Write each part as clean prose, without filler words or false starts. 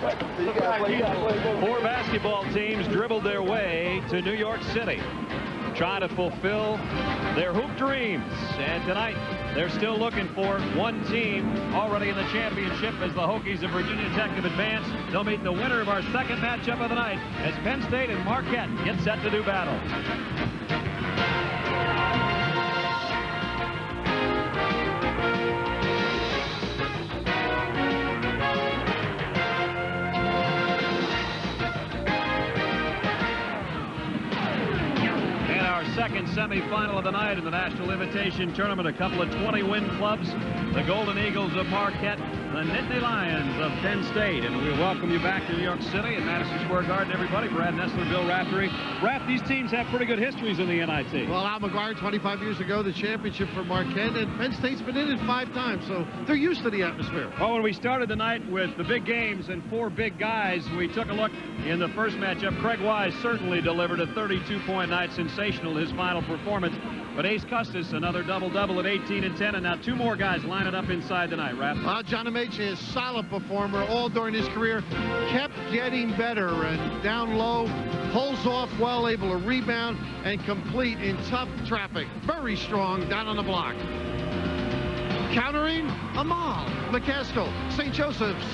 Four basketball teams dribbled their way to New York City, trying to fulfill their hoop dreams. And tonight, they're still looking for one team already in the championship as the Hokies of Virginia Tech have advanced. They'll meet the winner of our second matchup of the night as Penn State and Marquette get set to do battle. Second semifinal of the night in the National Invitation Tournament. A couple of 20-win clubs, the Golden Eagles of Marquette, the Nittany Lions of Penn State. And we welcome you back to New York City at Madison Square Garden, everybody. Brad Nessler, Bill Raftery. Raph, these teams have pretty good histories in the NIT. Well, Al McGuire 25 years ago, the championship for Marquette, and Penn State's been in it 5 times, so they're used to the atmosphere. Well, when we started the night with the big games and 4 big guys, we took a look in the first matchup. Craig Wise certainly delivered a 32-point night, sensational his final performance. But Ace Custis, another double-double at 18 and 10, and now 2 more guys lining up inside tonight, Raph. John Amaechi is a solid performer all during his career, kept getting better, and down low, pulls off well, able to rebound and complete in tough traffic. Very strong down on the block. Countering, Amal McCaskill, St. Joseph's.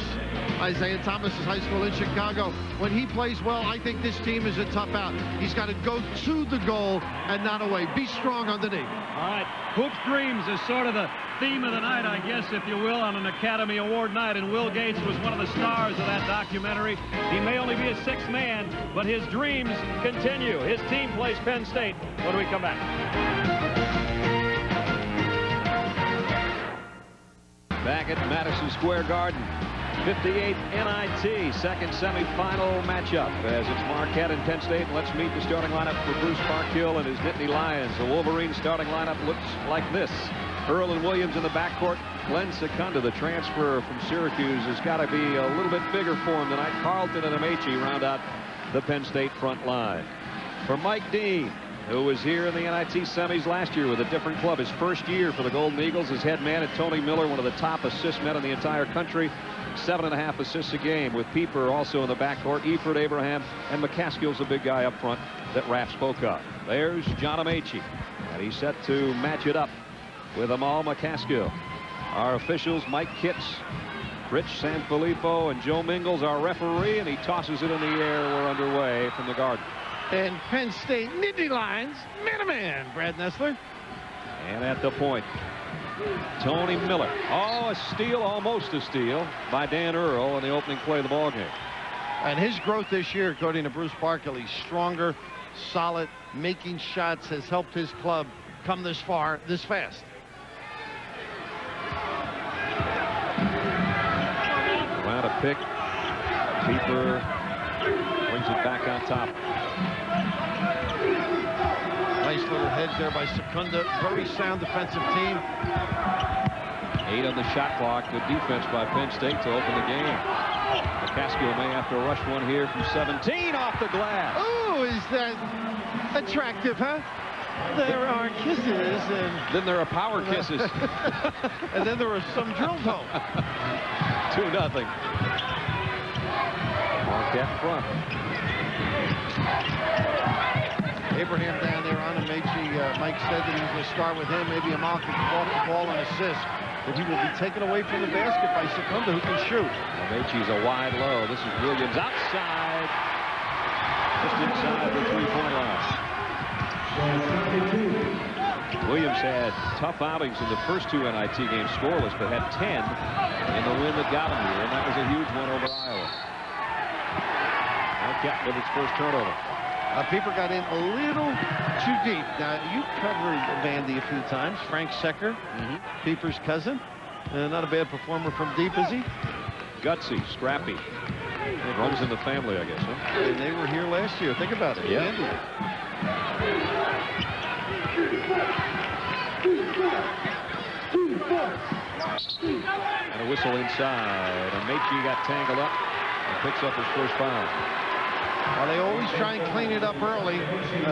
Isaiah Thomas is high school in Chicago. When he plays well, I think this team is a tough out. He's got to go to the goal and not away. Be strong underneath. All right. Hoops Dreams is sort of the theme of the night, I guess, if you will, on an Academy Award night. And Will Gates was one of the stars of that documentary. He may only be a 6th man, but his dreams continue. His team plays Penn State when we come back. Back at Madison Square Garden. 58th NIT, second semifinal matchup as it's Marquette and Penn State. Let's meet the starting lineup for Bruce Parkhill and his Nittany Lions. The Wolverine starting lineup looks like this. Earl and Williams in the backcourt. Glenn Secunda, the transfer from Syracuse, has got to be a little bit bigger for him tonight. Carlton and Amaechi round out the Penn State front line. For Mike Dean, who was here in the NIT semis last year with a different club, his first year for the Golden Eagles, his head man at Tony Miller, one of the top assist men in the entire country. 7.5 assists a game, with Pieper also in the backcourt, Eford, Abraham, and McCaskill's a big guy up front that Raph spoke of. There's John Amaechi, and he's set to match it up with Amal McCaskill. Our officials, Mike Kitts, Rich Sanfilippo, and Joe Mingles, our referee, and he tosses it in the air. We're underway from the Garden. And Penn State Nittany Lions, man-to-man, Brad Nessler. And at the point, Tony Miller. Oh, a steal, almost a steal by Dan Earl in the opening play of the ballgame. And his growth this year, according to Bruce Parkhill, he's stronger, solid, making shots, has helped his club come this far, this fast. Around a pick. Pieper brings it back on top. Nice little hedge there by Secunda. Very sound defensive team. 8 on the shot clock. Good defense by Penn State to open the game. McCaskill may have to rush one here from 17 off the glass. Oh, is that attractive, huh? There are kisses and... Then there are power kisses. And then there are some drilled home. 2-0. Marquette front. Abraham down there on Amaechi. Mike said that he was going to start with him. Maybe Amal can walk the ball and assist. But he will be taken away from the basket by Secunda, who can shoot. Amaechi's a wide low. This is Williams outside. Just inside the 3-point line. Williams had tough outings in the first 2 NIT games, scoreless, but had 10 in the win that got him here, and that was a huge one over Iowa. Marquette with its first turnover. Pieper got in a little too deep. Now, you covered Vandy a few times. Frank Secker, Pieper's cousin. Not a bad performer from deep, is he? Gutsy, scrappy. It runs in the family, I guess. Huh? And they were here last year. Think about it. Yeah. And a whistle inside. And Amaechi got tangled up and picks up his first foul. Well, they always try and clean it up early.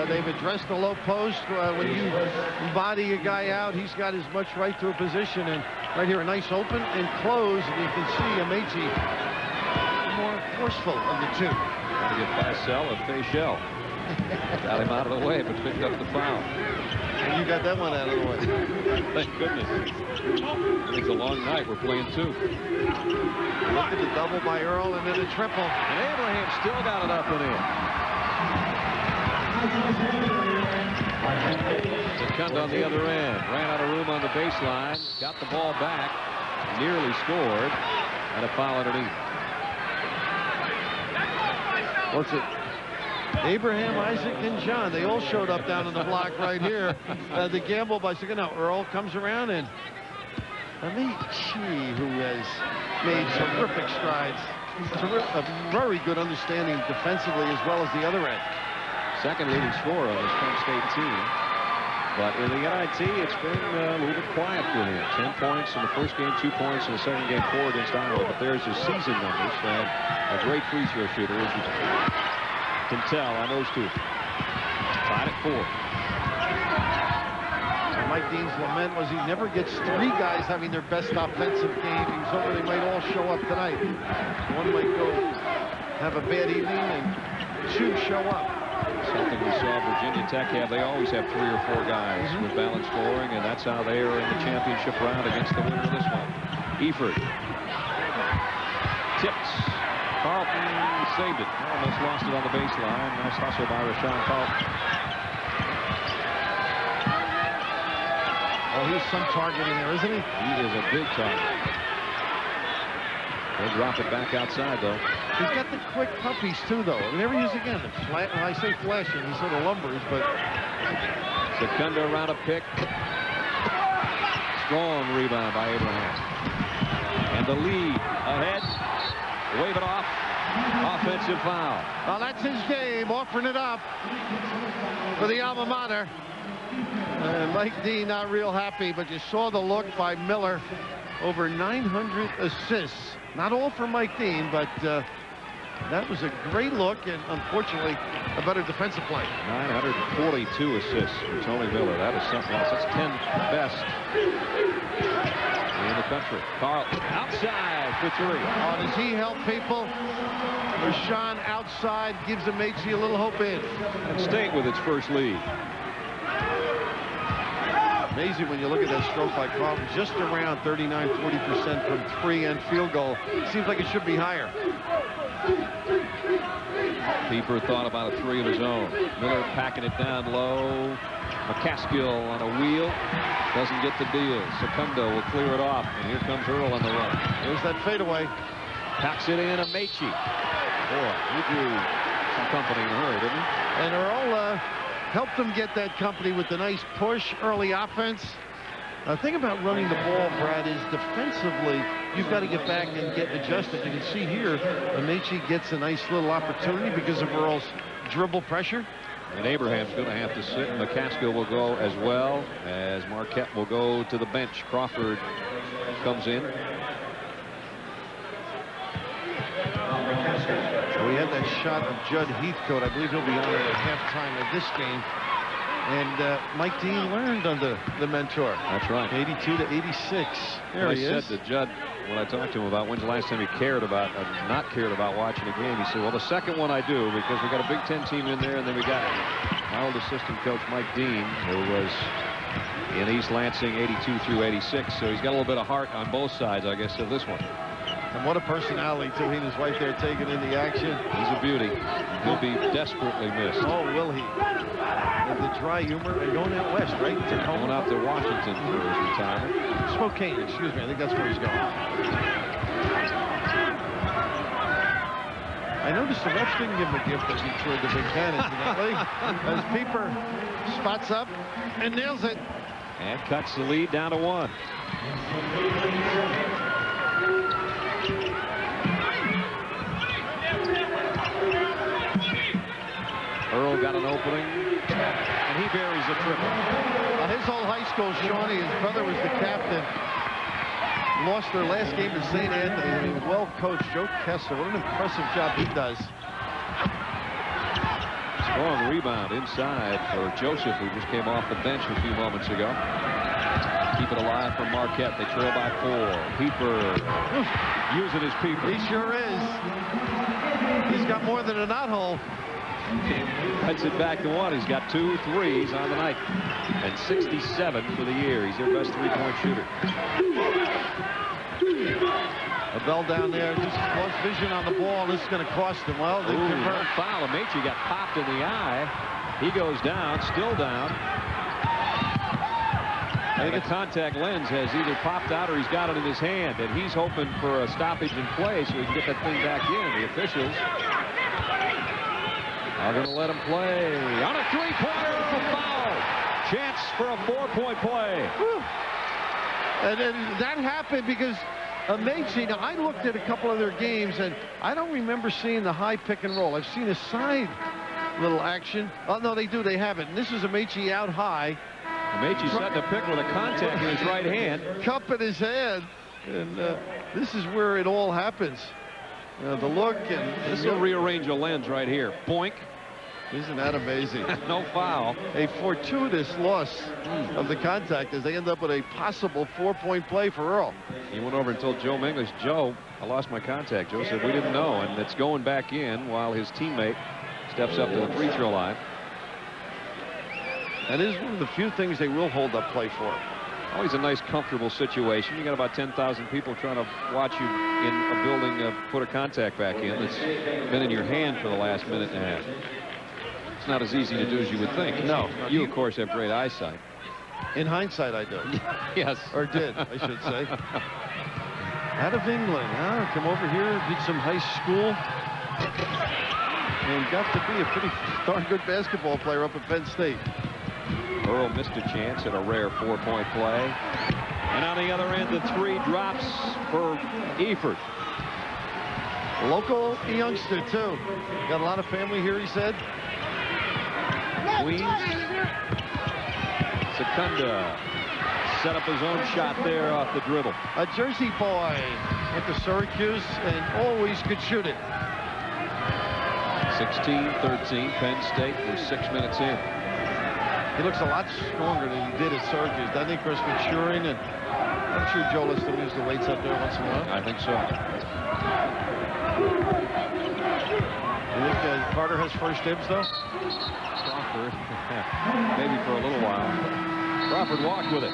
They've addressed the low post. When you body a guy out, he's got as much right to a position. And right here, a nice open and close. And you can see Amaechi more forceful of the two. Trying to get Bassell and Fayshell. Got him out of the way, but picked up the foul. And you got that one out of the way. Thank goodness. It's a long night. We're playing two. Look at the double by Earl and then a triple. And Abraham still got it up and in. Secunda on the other end. Ran out of room on the baseline. Got the ball back. Nearly scored. And a foul underneath. What's it? Abraham, Isaac, and John, they all showed up down on the block right here. The gamble by second. Now Earl comes around, and Amici, who has made terrific strides. A very good understanding defensively as well as the other end. Second leading scorer on this Penn State team. But in the NIT, it's been a little bit quiet for him. 10 points in the first game, 2 points in the second game, 4 against Iowa. But there's his season numbers, and a great free throw shooter, as you can tell on those two. Tied at 4. And Mike Dean's lament was he never gets 3 guys having their best offensive game. He was hoping they might all show up tonight. One might go have a bad evening and 2 show up. Something we saw Virginia Tech have. They always have 3 or 4 guys with balanced scoring, and that's how they are in the championship round against the winner of this one. Eford. Tips. Carlton saved it. Almost lost it on the baseline. Nice hustle by Rashawn Carlton. Oh, he's some targeting there, isn't he? He is a big target. They'll drop it back outside, though. He's got the quick puppies, too, though. And there he is again. When I say flashing, he sort of lumbers, but... Secunda around a pick. Strong rebound by Abraham. And the lead ahead. Wave it off. Offensive foul. Well, that's his game, offering it up for the alma mater. Mike Dean not real happy, but you saw the look by Miller. Over 900 assists. Not all for Mike Dean, but that was a great look, and unfortunately, a better defensive play. 942 assists for Tony Miller. That is something else. That's 10th best in the country. Carlton outside for 3. Oh, does he help people? Rashawn outside gives Amici a little hope in. And State with its first lead. Amazing when you look at that stroke by Carlton, just around 39-40% from 3 and field goal. Seems like it should be higher. Pieper thought about a 3 of his own. Miller packing it down low. McCaskill on a wheel. Doesn't get the deal. Secunda will clear it off. And here comes Earl on the run. There's that fadeaway. Packs it in. Amici. Boy, he drew some company in a hurry, didn't he? And Earl helped them get that company with the nice push, early offense. The thing about running the ball, Brad, is defensively, you've got to get back and get adjusted. You can see here, Amici gets a nice little opportunity because of Earl's dribble pressure. And Abraham's going to have to sit, and McCaskill will go as well as Marquette will go to the bench. Crawford comes in. So we had that shot of Judd Heathcote. I believe he'll be on at halftime of this game. And Mike Dean learned under the mentor. That's right. 82 to 86. There he is. I said to Judd, when I talked to him about when's the last time he cared about, not cared about watching a game, he said, well, the second one I do, because we got a Big Ten team in there, and then we got our old assistant coach, Mike Dean, who was in East Lansing 82 through 86. So he's got a little bit of heart on both sides, I guess, of this one. And what a personality, too. He and his wife there taking in the action. He's a beauty. He'll be desperately missed. Oh, will he? And the dry humor and going out west, right? Going out to Washington for his retirement. Spokane, excuse me. I think that's where he's going. I noticed the refs didn't give him a gift as he toured the Big Ten, incidentally. As Pieper spots up and nails it. And cuts the lead down to 1. Earl got an opening, and he buries a triple. His old high school, Shawnee, his brother was the captain. Lost their last game to St. Anthony. I mean, well coached Joe Kessler. What an impressive job he does. Strong rebound inside for Joseph, who just came off the bench a few moments ago. Keep it alive for Marquette. They trail by 4. Pieper using his people. He sure is. He's got more than a knot hole. Cuts it back to one. He's got 2 threes on the night. And 67 for the year. He's their best three-point shooter. A bell down there, just lost vision on the ball. This is going to cost him. Well, they convert. Foul. Amaechi got popped in the eye. He goes down, still down. I think the contact lens has either popped out or he's got it in his hand, and he's hoping for a stoppage in play so he can get that thing back in. The officials are going to let him play on a three-pointer. Foul. Chance for a 4-point play. Whew. And then that happened because Amaechi, now I looked at a couple of their games and I don't remember seeing the high pick and roll. I've seen a side little action. Oh no, they do, they have it. And this is Amaechi out high. Amaechi setting a pick with a contact in his right hand. Cup in his hand. And this is where it all happens. The look and this will rearrange a lens right here. Boink. Isn't that amazing? No foul. A fortuitous loss of the contact as they end up with a possible 4-point play for Earl. He went over and told Joe Mingles, Joe, I lost my contact. Joe said, we didn't know. And it's going back in while his teammate steps up to the free throw line. That is one of the few things they will hold up play for. Always a nice, comfortable situation. You got about 10,000 people trying to watch you in a building put a contact back in that's been in your hand for the last minute and a half. It's not as easy to do as you would think. No. You, of course, have great eyesight. In hindsight, I do. Yes. Or did, I should say. Out of England, huh? Come over here, did some high school. And got to be a pretty darn good basketball player up at Penn State. Earl missed a chance at a rare 4-point play. And on the other end, the three drops for Eford. Local youngster, too. Got a lot of family here, he said. Queens. Secunda set up his own shot there off the dribble. A Jersey boy went to Syracuse and always could shoot it. 16-13, Penn State. We're 6 minutes in. He looks a lot stronger than he did at Syracuse. I think Chris maturing, and I'm sure Joe lets him use the weights up there once in a while. I think so. You think Carter has first dibs, though? Crawford, maybe for a little while. Crawford walked with it.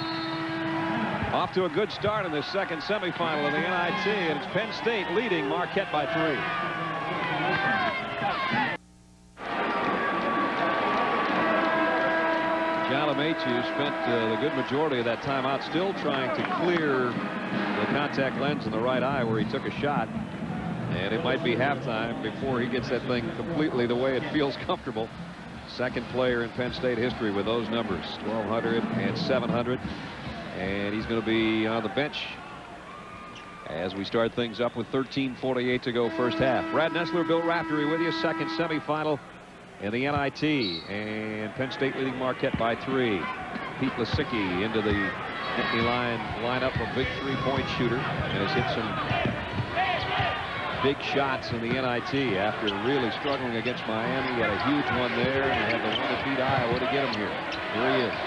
Off to a good start in this second semifinal of the NIT, and it's Penn State leading Marquette by 3. John Amaechi, who spent the good majority of that time out still trying to clear the contact lens in the right eye where he took a shot. And it might be halftime before he gets that thing completely the way it feels comfortable. Second player in Penn State history with those numbers, 1,200 and 700. And he's going to be on the bench as we start things up with 13:48 to go first half. Brad Nessler, Bill Raftery with you. Second semifinal in the NIT. And Penn State leading Marquette by 3. Pete Lisicki into the Nittany lineup, a big 3-point shooter, and has hit some big shots in the NIT after really struggling against Miami. He had a huge one there, and he had the one that beat Iowa to get him here. Here he is.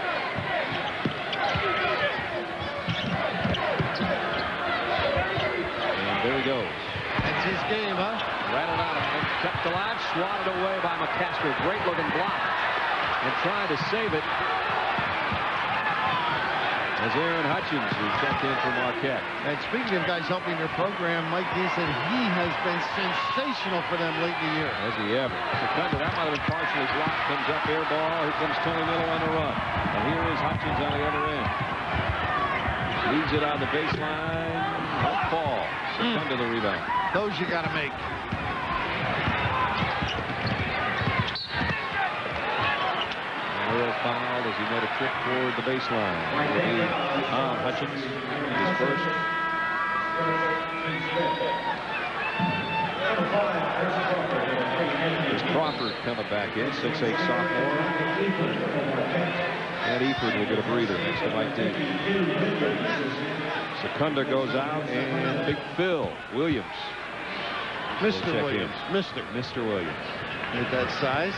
And there he goes. That's his game, huh? Rattled out and kept alive, swatted away by McCasker. Great looking block. And trying to save it as Aaron Hutchins, who checked in for Marquette. And speaking of guys helping their program, Mike Dean said he has been sensational for them late in the year. Has he ever? Secunda, that might have been partially blocked. Comes up air ball. Here comes Tony Miller on the run. And here is Hutchins on the other end. Leaves it on the baseline. Won't fall. Secunda the rebound. Those you got to make. Earl fouled as he made a trip toward the baseline. It will be Hutchins, his first. There's Crawford coming back in, 6'8" sophomore. And Eford will get a breather next to Mike Dean. Secunda goes out, and Big Phil Williams. Mr. Williams. Mr. Williams. At that size.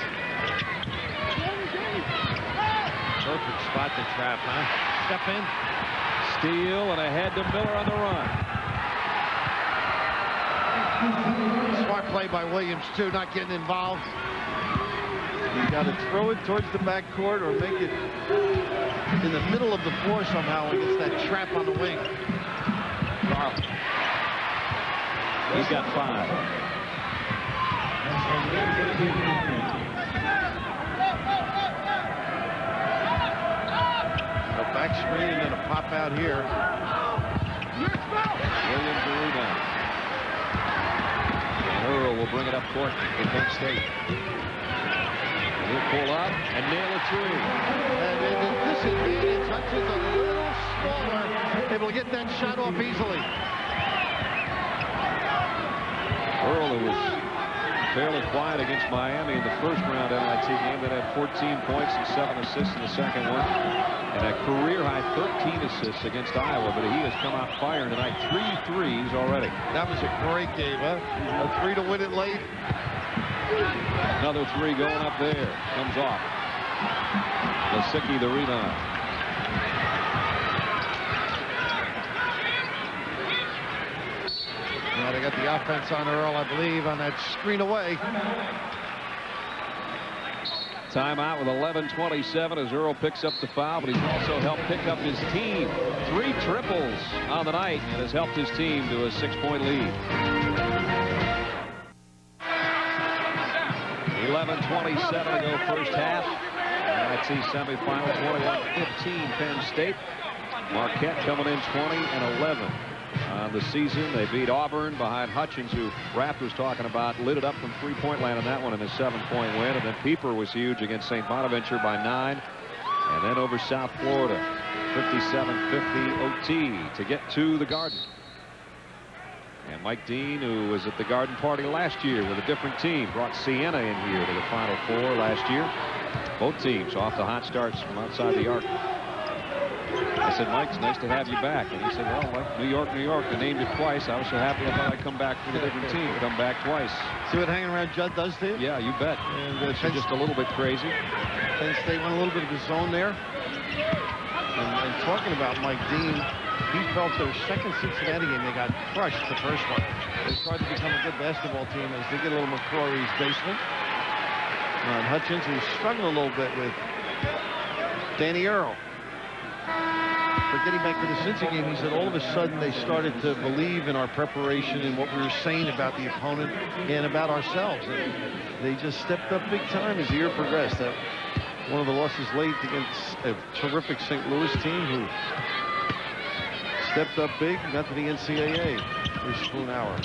Perfect spot to trap, huh? Step in. Steal and ahead to Miller on the run. Smart play by Williams, too, not getting involved. You got to throw it towards the backcourt or make it in the middle of the floor somehow against that trap on the wing. Carl. He's got 5. A back screen and then a pop out here. Williams the rebound. And Earl will bring it up court in Penn State. And he'll pull up and nail a 3. And in the disadvantage, Hutchins a little smaller, able to get that shot off easily. Earl, who was fairly quiet against Miami in the first round NIT game, that had 14 points and 7 assists in the second one. And a career-high 13 assists against Iowa, but he has come out firing tonight. 3 threes already. That was a great game, huh? A 3 to win it late. Another 3 going up there. Comes off. Lasicky the rebound. Now they got the offense on Earl, I believe, on that screen away. Timeout with 11:27 as Earl picks up the foul, but he's also helped pick up his team. 3 triples on the night and has helped his team to a 6-point lead. 11:27 to go first half. NIT semifinal, 21-15 Penn State. Marquette coming in 20-11 on the season. They beat Auburn behind Hutchins, who Raft was talking about, lit it up from three-point land on that one in a 7-point win. And then Pieper was huge against St. Bonaventure by 9. And then over South Florida, 57-50 OT to get to the Garden. And Mike Dean, who was at the Garden party last year with a different team, brought Siena in here to the Final Four last year. Both teams off to hot starts from outside the arc. I said, Mike, it's nice to have you back. And he said, well, New York, New York. They named it twice. I was so happy I thought I'd come back with a different team. Come back twice. See what hanging around Judd does to you? Yeah, you bet. And It's just a little bit crazy. Penn State went a little bit of his zone there. And talking about Mike Dean, he felt their second Cincinnati game, they got crushed the first one. They started to become a good basketball team as they get a little McCrory's basement. And Hutchins, who's struggling a little bit with Danny Earl. But getting back to the Cincy game, he said all of a sudden they started to believe in our preparation and what we were saying about the opponent and about ourselves. And they just stepped up big time as the year progressed. One of the losses late against a terrific St. Louis team who stepped up big and got to the NCAA this spoon hour.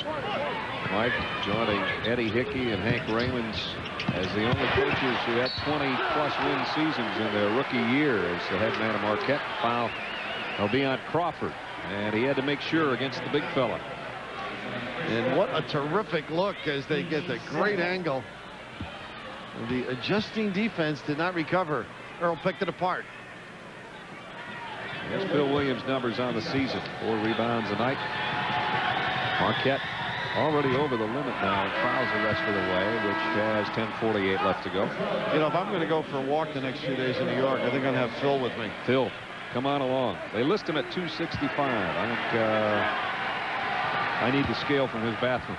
Mike joining Eddie Hickey and Hank Raymonds as the only coaches who had 20-plus win seasons in their rookie year as the head man of Marquette. Foul will be on Crawford, and he had to make sure against the big fella. And what a terrific look as they get the great angle. The adjusting defense did not recover. Earl picked it apart. There's Bill Williams' numbers on the season. 4 rebounds a night. Marquette already over the limit now and fouls the rest of the way, which has 10:48 left to go. You know, if I'm going to go for a walk the next few days in New York, I think I'm going to have Phil with me. Phil, come on along. They list him at 265. I think I need the scale from his bathroom.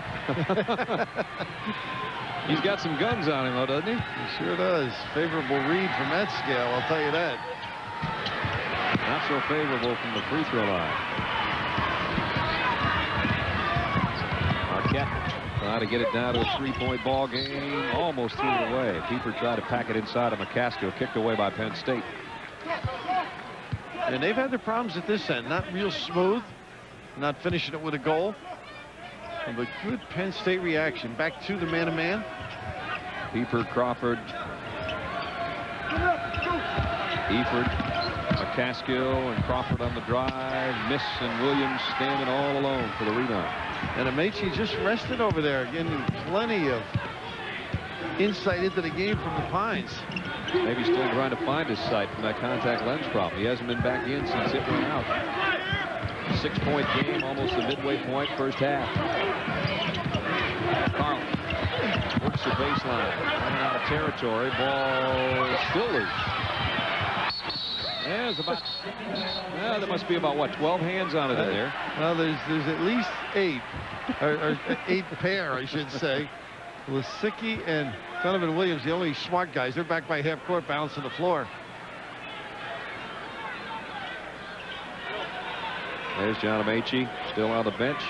He's got some guns on him, though, doesn't he? He sure does. Favorable read from that scale, I'll tell you that. Not so favorable from the free throw line. Marquette trying to get it down to a 3-point ball game. Almost threw it away. Pieper tried to pack it inside of McCaskill. Kicked away by Penn State. And they've had their problems at this end. Not real smooth. Not finishing it with a goal. But good Penn State reaction. Back to the man-to-man. Pieper, Crawford, Eford, McCaskill, and Crawford on the drive. Miss, and Williams standing all alone for the rebound. And Amaechi just rested over there, getting plenty of insight into the game from the Pines. Maybe still trying to find his sight from that contact lens problem. He hasn't been back in since it went out. 6-point game, almost the midway point, first half. Carl works the baseline, running out of territory. Ball still loose. There's about, there must be about, what, 12 hands on it in there. Well, there's at least 8. or 8th pair, I should say. Lisicki and Donovan Williams, the only smart guys. They're back by half court, bouncing the floor. There's John Amaechi, still on the bench.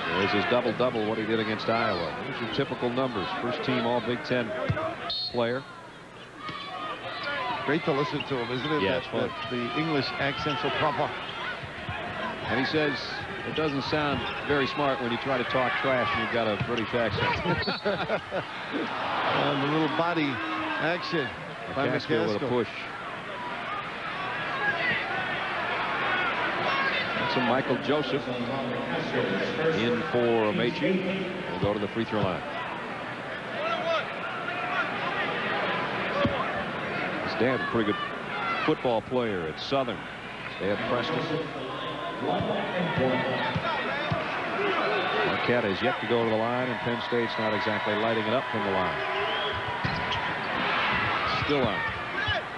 There's his double-double, what he did against Iowa. Those are typical numbers. First team all Big Ten player. Great to listen to him, isn't it? Yeah, it's fun. The English accent so proper. And he says it doesn't sound very smart when you try to talk trash and you've got a British accent. And the little body action by McCaskill with a push. That's a Michael Joseph in for Amaechi. We'll go to the free throw line. His dad's a pretty good football player at Southern. They have Preston. Marquette has yet to go to the line, and Penn State's not exactly lighting it up from the line. Still on.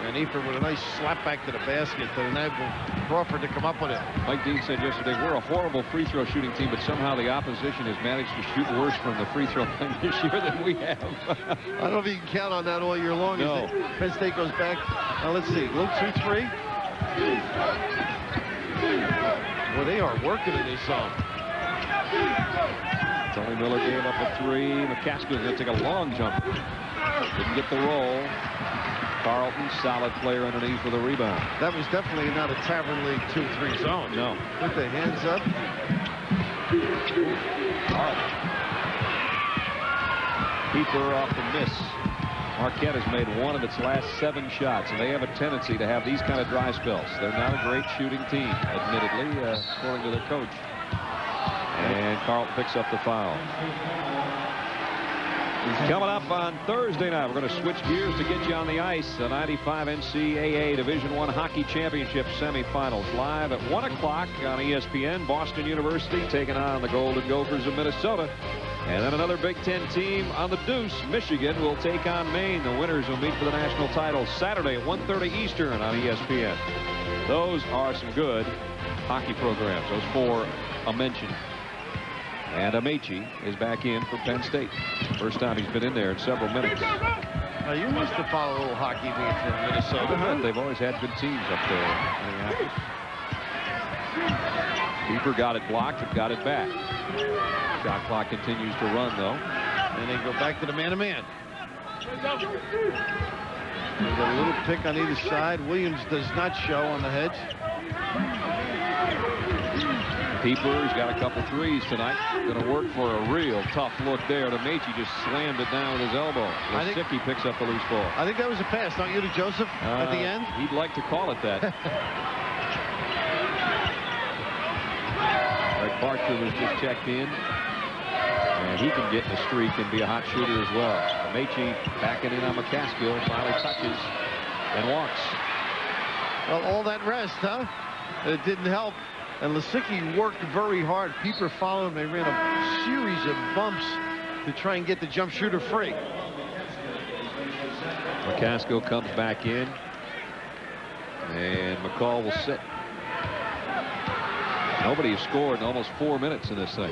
And Efer with a nice slap back to the basket to enable Crawford to come up with it. Mike Dean said yesterday, we're a horrible free throw shooting team, but somehow the opposition has managed to shoot worse from the free throw line this year than we have. I don't know if you can count on that all year long. No. Penn State goes back. Now let's see. Little 2-3. Well, they are working in this zone. Tony Miller gave up a 3. McCaskill's going to take a long jump. Didn't get the roll. Carlton, solid player underneath for the rebound. That was definitely not a Tavern League 2-3 zone. No. Put the hands up. Keeper off the miss. Marquette has made one of its last 7 shots, and they have a tendency to have these kind of dry spells. They're not a great shooting team, admittedly, according to their coach. And Carlton picks up the foul. Coming up on Thursday night, we're going to switch gears to get you on the ice. The 95 NCAA Division I Hockey Championship semifinals live at 1 o'clock on ESPN. Boston University taking on the Golden Gophers of Minnesota. And then another Big Ten team on the deuce. Michigan will take on Maine. The winners will meet for the national title Saturday at 1:30 Eastern on ESPN. Those are some good hockey programs. Those 4 I mentioned. And Amaechi is back in for Penn State. First time he's been in there in several minutes. Now you must have followed a little hockey being from Minnesota. Huh? They've always had good teams up there in Minneapolis. Keeper got it blocked and got it back. Shot clock continues to run, though. And they go back to the man-to-man. They got a little pick on either side. Williams does not show on the hedge. Keeper's got a couple threes tonight. Going to work for a real tough look there. Amaechi just slammed it down with his elbow. Lisicki picks up the loose ball. I think that was a pass, don't you, to Joseph at the end? He'd like to call it that. Greg Barker was just checked in. And he can get in the streak and be a hot shooter as well. Amaechi backing in on McCaskill. Finally touches and walks. Well, all that rest, huh? It didn't help. And Lisicki worked very hard. Pieper followed him. They ran a series of bumps to try and get the jump shooter free. McCaskill comes back in. And McCall will sit. Nobody has scored in almost 4 minutes in this thing.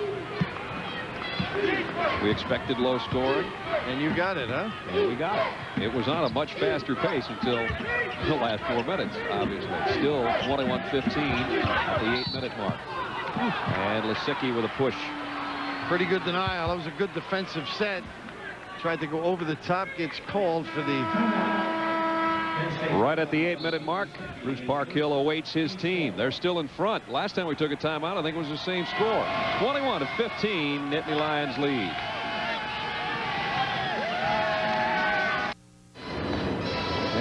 We expected low scoring. And you got it, huh? And we got it. It was on a much faster pace until the last 4 minutes, obviously. Still 21-15 at the 8-minute mark. And Lisicki with a push. Pretty good denial. That was a good defensive set. Tried to go over the top. Gets called for the... Right at the 8-minute mark, Bruce Parkhill awaits his team. They're still in front. Last time we took a timeout, I think it was the same score. 21-15, Nittany Lions lead.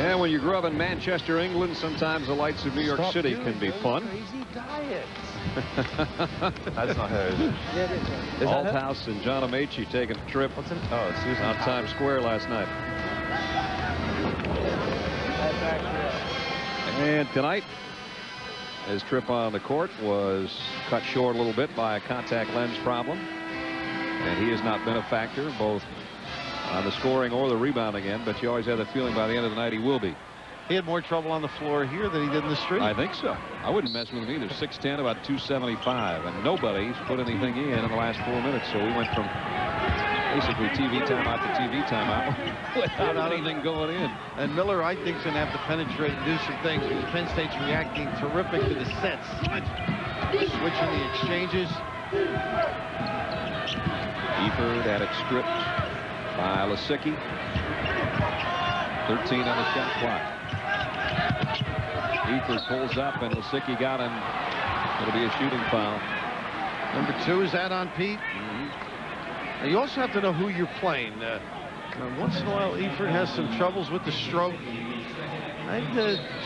And when you grew up in Manchester, England, sometimes the lights of New York City can be fun. Crazy diet. That's not her, is it? Yeah, it is. Althouse and John Amaechi taking a trip What's in? Oh, it's Susan. on Times Square last night. And tonight, his trip on the court was cut short a little bit by a contact lens problem. And he has not been a factor both on the scoring or the rebounding end, but you always have the feeling by the end of the night he will be. He had more trouble on the floor here than he did in the street. I think so. I wouldn't mess with him either. 6'10", about 275, and nobody's put anything in the last 4 minutes. So we went from basically TV timeout to TV timeout without anything going in. And Miller, I think, is going to have to penetrate and do some things because Penn State's reacting terrific to the sets. Switching the exchanges. Eford had it stripped by Lisicki. 13 on the shot clock. Eford pulls up, and Lisicki got him. It'll be a shooting foul. Number 2 is that on Pete. Now you also have to know who you're playing. Once in a while, Eford has some troubles with the stroke. I'd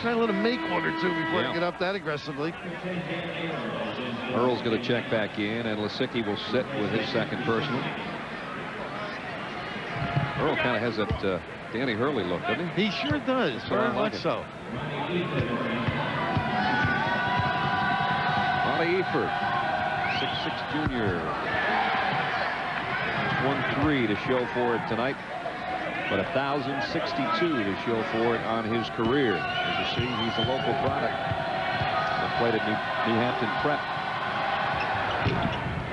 try to let him make 1 or 2 before you get up that aggressively. Earl's going to check back in, and Lisicki will sit with his second personal. Earl kind of has that Danny Hurley look, doesn't he? He sure does. Very much so. Monty Eford, 6'6" junior. 1-3 to show for it tonight, but 1,062 to show for it on his career. As you see, he's a local product. Played at New Hampton Prep.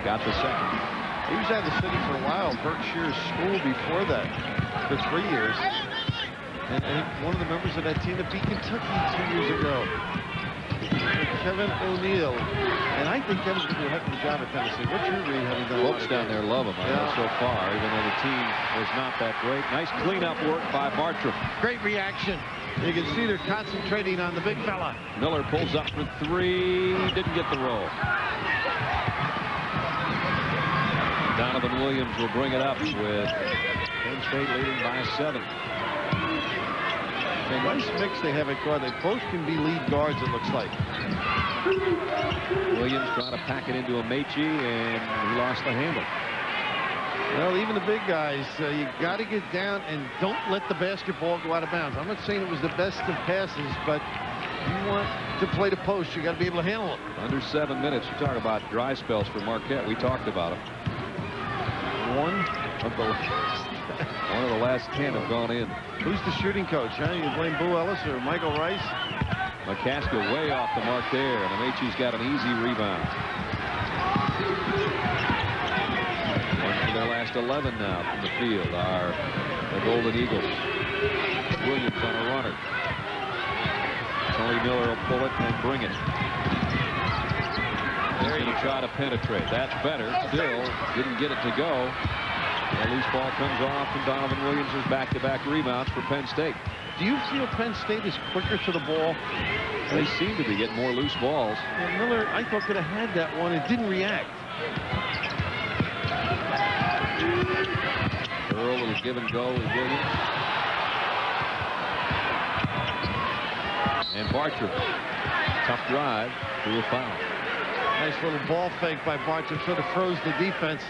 Got the second. He was out of the city for a while. Berkshire School before that for 3 years. And one of the members of that team that beat Kentucky 2 years ago. Kevin O'Neill. And I think Kevin's going to do a heck of a job at Tennessee. What's your read having done? Folks down there love him, I know, so far, even though the team was not that great. Nice cleanup work by Bartram. Great reaction. You can see they're concentrating on the big fella. Miller pulls up for 3. Didn't get the roll. Donovan Williams will bring it up with Penn State leading by 7. A nice mix they have at guard. They both can be lead guards, it looks like. Williams trying to pack it into Ameche, and he lost the handle. Well, even the big guys, you got to get down and don't let the basketball go out of bounds. I'm not saying it was the best of passes, but you want to play the post, you got to be able to handle it. Under 7 minutes. You talk about dry spells for Marquette. We talked about them. One of the last 10 have gone in. Who's the shooting coach? Huh? You blame Boo Ellis or Michael Rice? McCaskill way off the mark there, and Ameche's got an easy rebound. One for their last 11 now from the field are the Golden Eagles. Williams on a runner. Tony Miller will pull it and bring it. He's going to try to penetrate. That's better. Still didn't get it to go. A loose ball comes off, and Donovan Williams is back-to-back rebounds for Penn State. Do you feel Penn State is quicker to the ball? They seem to be getting more loose balls. And Miller, I thought, could have had that one and didn't react. Earl will give and go with Williams. And Bartram. Tough drive to a foul. Nice little ball fake by Bartram, sort of froze the defense.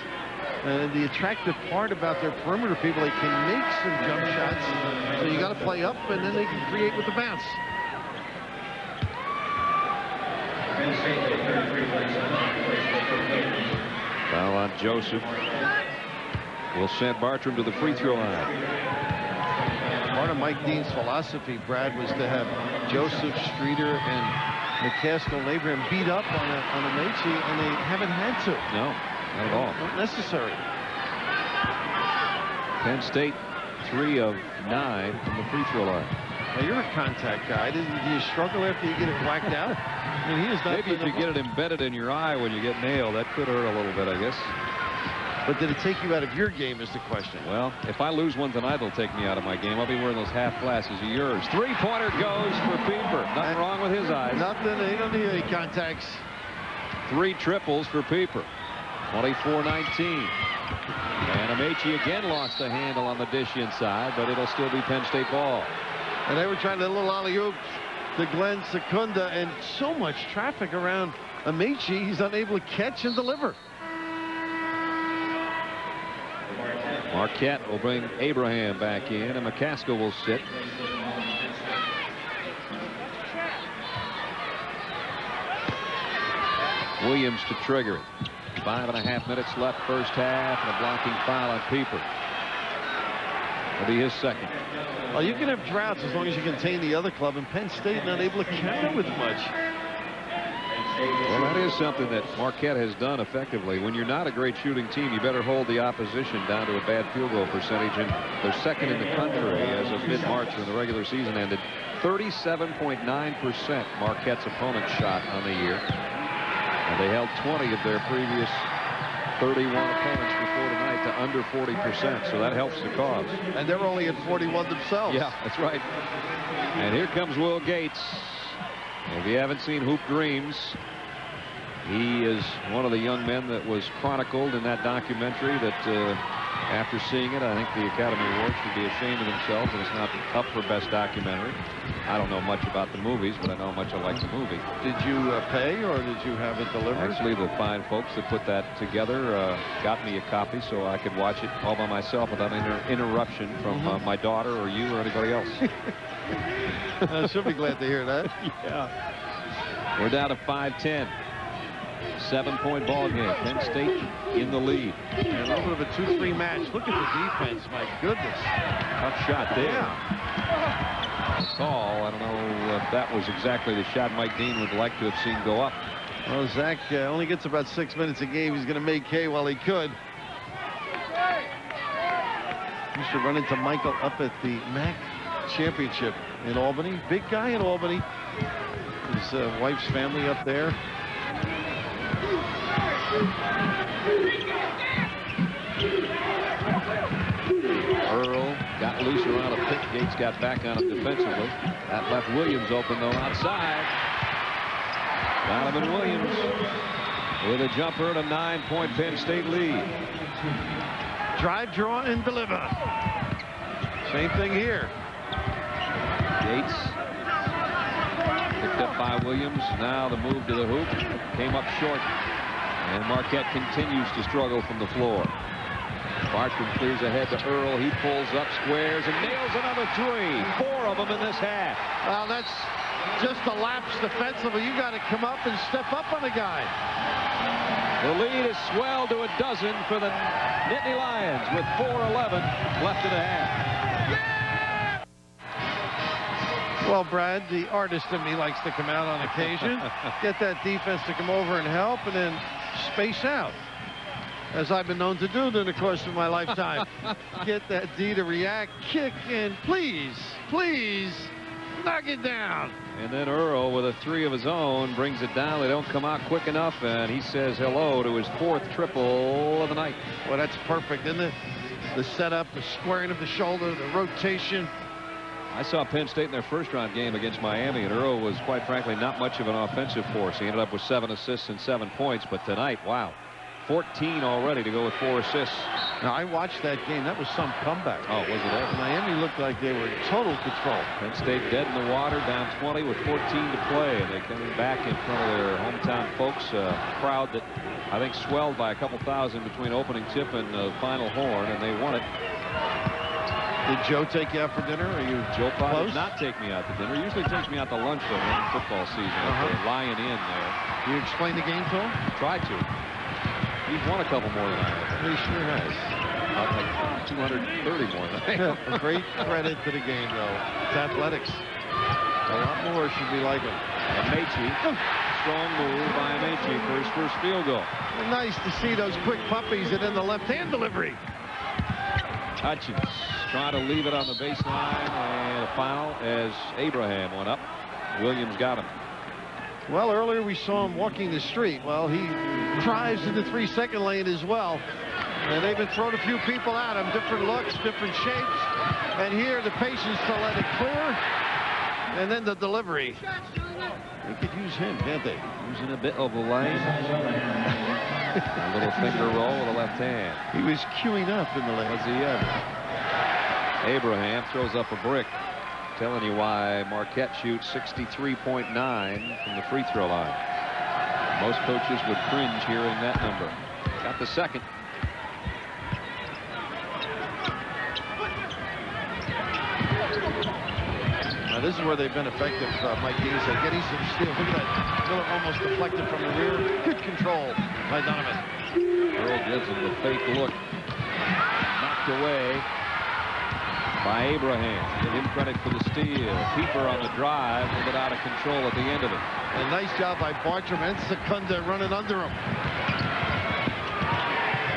And the attractive part about their perimeter people, they can make some jump shots. So you got to play up, and then they can create with the bounce. Foul on Joseph. Will send Bartram to the free throw line. Part of Mike Dean's philosophy, Brad, was to have Joseph, Streeter, and McCaskill and Abraham beat up on Ameche, and they haven't had to. No, not at all. Not necessary. Penn State 3 of 9 from the free throw line. Now you're a contact guy. Do you struggle after you get it whacked out? I mean, he is not. Maybe if you get it embedded in your eye when you get nailed, that could hurt a little bit, I guess. But did it take you out of your game is the question. Well, if I lose one tonight, it'll take me out of my game. I'll be wearing those half glasses of yours. Three-pointer goes for Pieper. Nothing wrong with his eyes. Nothing. He don't need any contacts. 3 triples for Pieper. 24-19. And Ameche again lost the handle on the dish inside, but it'll still be Penn State ball. And they were trying to little alley-oop to Glenn Secunda, and so much traffic around Ameche, he's unable to catch and deliver. Marquette will bring Abraham back in, and McCaskill will sit. Williams to trigger it. 5.5 minutes left first half, and a blocking foul on Pieper. It'll be his second. Well, you can have droughts as long as you contain the other club, and Penn State not able to counter with much. Well, that is something that Marquette has done effectively. When you're not a great shooting team, you better hold the opposition down to a bad field goal percentage. And they're second in the country as of mid-March when the regular season ended. 37.9% Marquette's opponents shot on the year. And they held 20 of their previous 31 opponents before tonight to under 40%. So that helps the cause. And they're only at 41 themselves. Yeah, that's right. And here comes Will Gates. If you haven't seen Hoop Dreams, he is one of the young men that was chronicled in that documentary that after seeing it, I think the Academy Awards should be ashamed of themselves and it's not up for Best Documentary. I don't know much about the movies, but I know how much I like the movie. Did you pay or did you have it delivered? Actually, the fine folks that put that together got me a copy so I could watch it all by myself without interruption from my daughter or you or anybody else. I should be glad to hear that. Yeah. We're down to 5-10. 7-point ball game. Penn State in the lead. And a little bit of a 2-3 match. Look at the defense. My goodness. Tough shot there. Yeah. Call. I don't know if that was exactly the shot Mike Dean would like to have seen go up. Well, Zach only gets about 6 minutes a game. He's going to make hay while he could. Used to run into Michael up at the MAC championship in Albany. Big guy in Albany. His wife's family up there. Earl got loose around a pick. Gates got back on him defensively. That left Williams open though outside. Donovan Williams with a jumper and a 9-point Penn State lead. Drive, draw, and deliver. Same thing here. Gates picked up by Williams. Now the move to the hoop came up short. And Marquette continues to struggle from the floor. Bartram clears ahead to Earl. He pulls up, squares, and nails another 3. 4 of them in this half. Well, that's just a lapse defensively. You got to come up and step up on a guy. The lead is swelled to a dozen for the Nittany Lions with 4:11 left in the half. Well, Brad, the artist in me likes to come out on occasion, get that defense to come over and help, and then space out, as I've been known to do during the course of my lifetime. Get that D to react, kick, and please, please, knock it down. And then Earl with a 3 of his own brings it down. They don't come out quick enough, and he says hello to his 4th triple of the night. Well, that's perfect, isn't it? The setup, the squaring of the shoulder, the rotation. I saw Penn State in their first-round game against Miami, and Earl was, quite frankly, not much of an offensive force. He ended up with 7 assists and 7 points, but tonight, wow, 14 already to go with 4 assists. Now, I watched that game. That was some comeback. Oh, was it ever? Miami looked like they were in total control. Penn State dead in the water, down 20 with 14 to play, and they coming back in front of their hometown folks, a crowd that I think swelled by a couple thousand between opening tip and the final horn, and they won it. Did Joe take you out for dinner? Are you Joe close? did not take me out to dinner. Usually takes me out to lunch though in football season at the Lion Inn there. You explain the game to him? Tried to. He's won a couple more than I have. He sure has. About like 230 more than I have. A great credit to the game, though. It's athletics. A lot more should be like him. And Meche, strong move by Meche for his first field goal. Nice to see those quick puppies and then the left-hand delivery. Hutchins trying to leave it on the baseline, and a foul as Abraham went up. Williams got him. Well, earlier we saw him walking the street. Well, he drives in the 3-second lane as well. And they've been throwing a few people at him, different looks, different shapes. And here the patience to let it clear. And then the delivery. They could use him, can't they? Using a bit of a lane. A little finger roll with the left hand. He was queuing up in the lane. Was he ever? Abraham throws up a brick. Telling you why Marquette shoots 63.9 from the free throw line. Most coaches would cringe hearing that number. Got the second. Now this is where they've been effective. Mike Dean said, getting some steals. Look at that. Miller almost deflected from the rear. Good control by Donovan. Earl gives him the fake look. Knocked away. by Abraham. Give him credit for the steal. Pieper on the drive, a little bit out of control at the end of it. A nice job by Bartram and Secunda running under him.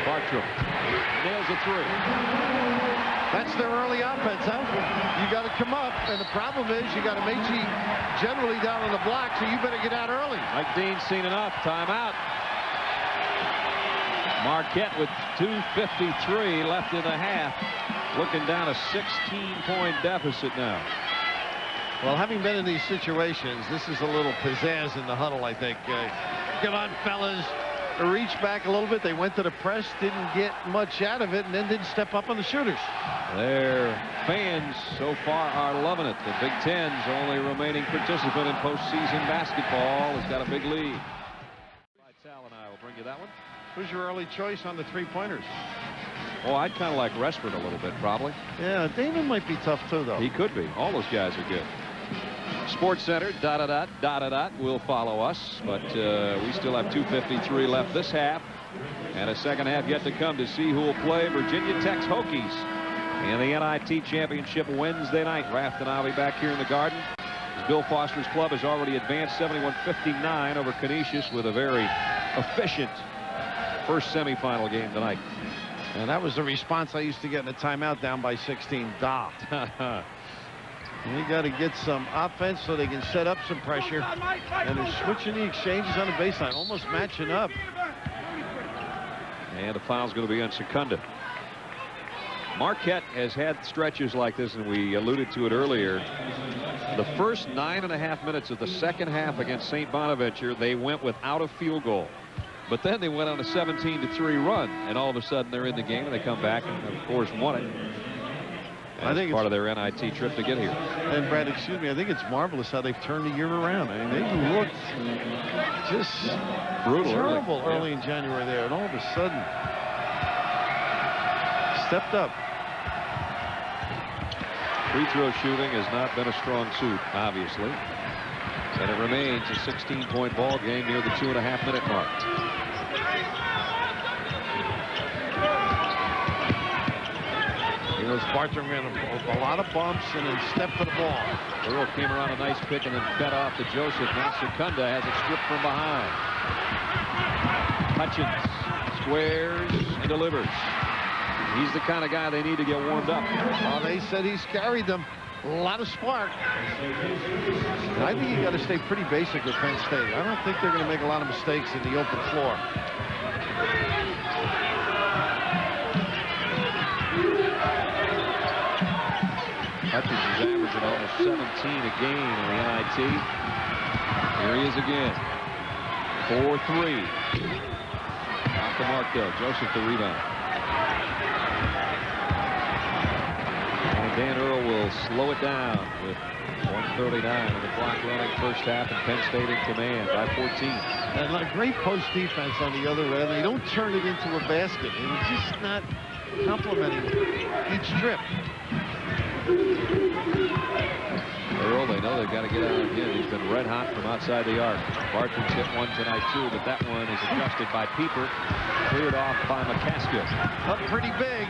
Bartram nails a three. That's their early offense, huh? You got to come up, and the problem is you got Amechi generally down on the block, so you better get out early. Mike Dean's seen enough. Timeout. Marquette with 2:53 left in the half, looking down a 16-point deficit now. Well, having been in these situations, this is a little pizzazz in the huddle, I think. Come on, fellas. Reach back a little bit. They went to the press, didn't get much out of it, and then didn't step up on the shooters. Their fans so far are loving it. The Big Ten's only remaining participant in postseason basketball has got a big lead. Sal and I will bring you that one. Who's your early choice on the three-pointers? Oh, I'd kind of like Reshford a little bit, probably. Yeah, Damon might be tough, too, though. He could be. All those guys are good. Sports Center, will follow us, but we still have 2:53 left this half, and a second half yet to come to see who will play Virginia Tech's Hokies in the NIT Championship Wednesday night. Raft and I'll be back here in the Garden. Bill Foster's club has already advanced 71-59 over Canisius with a very efficient first semifinal game tonight. And that was the response I used to get in a timeout down by 16. You got to get some offense so they can set up some pressure. And they're switching the exchanges on the baseline, almost matching up. And the foul's going to be on Secunda. Marquette has had stretches like this, and we alluded to it earlier. The first 9.5 minutes of the second half against St. Bonaventure, they went without a field goal. But then they went on a 17-3 run, and all of a sudden they're in the game, and they come back and, of course, won it. I think part of their NIT trip to get here. And Brad, excuse me, I think it's marvelous how they've turned the year around. I mean, they looked just brutal, terrible early in January there, and all of a sudden stepped up. Free throw shooting has not been a strong suit, obviously, and it remains a 16-point ball game near the 2.5-minute mark. Bartram ran a lot of bumps and then stepped to the ball. Earl came around a nice pick and then fed off to Joseph. Now Secunda has it stripped from behind. Hutchins squares and delivers. He's the kind of guy they need to get warmed up. Well, they said he's carried them. A lot of spark. I think you got to stay pretty basic with Penn State. I don't think they're going to make a lot of mistakes in the open floor. Hutchins is averaging almost 17 a game in the NIT. Here he is again. 4-3. Off the mark, though. Joseph the rebound. And Dan Earl will slow it down with 1:39 on the clock running first half, and Penn State in command by 14. And a great post defense on the other end. They don't turn it into a basket. It's just not complimenting each trip. Earl, they know they've got to get out of him. He's been red hot from outside the arc. Bartram's hit one tonight, too, but that one is adjusted by Pieper. Cleared off by McCaskill. Up pretty big.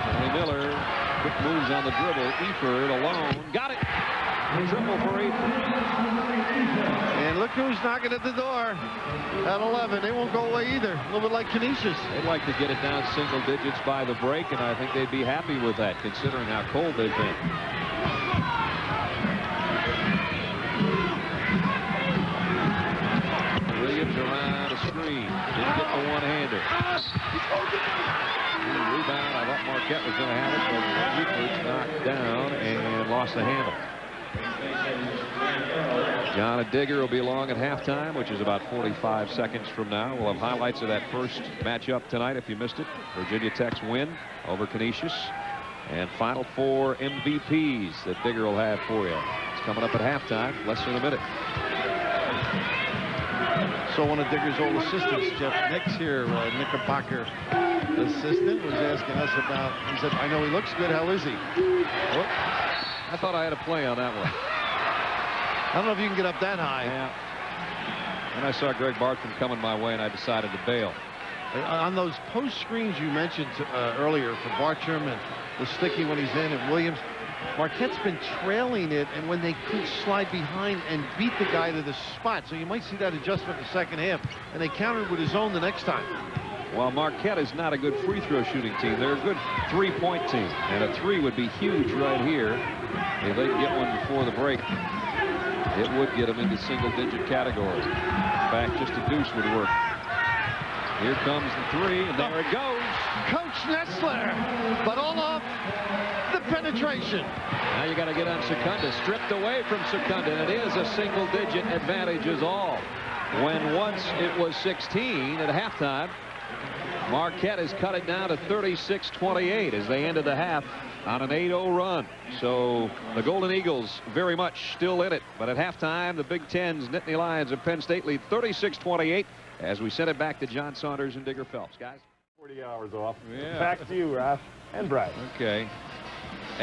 Tony Miller, quick moves on the dribble. Eford alone. Got it. Triple for Eford. And look who's knocking at the door at 11. They won't go away either. A little bit like Canisius. They'd like to get it down single digits by the break, and I think they'd be happy with that, considering how cold they've been. Williams around a screen. Didn't get the one-hander. Rebound. I thought Marquette was going to have it, but Eford's knocked down and lost the handle. John Digger will be along at halftime, which is about 45 seconds from now. We'll have highlights of that first matchup tonight if you missed it. Virginia Tech's win over Canisius. And Final Four MVPs that Digger will have for you. It's coming up at halftime, less than a minute. So one of Digger's old assistants, Jeff Nix here, Knickerbocker assistant, was asking us about, he said, I know he looks good, how is he? Whoop. I thought I had a play on that one. I don't know if you can get up that high. Yeah. And I saw Greg Bartram coming my way, and I decided to bail. On those post screens you mentioned earlier for Bartram and the sticky when he's in, and Williams, Marquette's been trailing it, and when they could slide behind and beat the guy to the spot. So you might see that adjustment in the second half, and they countered with his own the next time. Well, Marquette is not a good free throw shooting team. They're a good three-point team, and a three would be huge right here if they could get one before the break. It would get them into single-digit category. In fact, just a deuce would work. Here comes the three, and there it goes. Coach Nessler, but all off the penetration. Now you got to get on Secunda. Stripped away from Secunda, and it is a single-digit advantage is all. When once it was 16 at halftime, Marquette has cut it down to 36-28 as they ended the half on an 8-0 run. So the Golden Eagles very much still in it. But at halftime, the Big Ten's Nittany Lions of Penn State lead 36-28 as we send it back to John Saunders and Digger Phelps. Guys. 40 hours off. Yeah. Back to you, Ralph and Brad. Okay.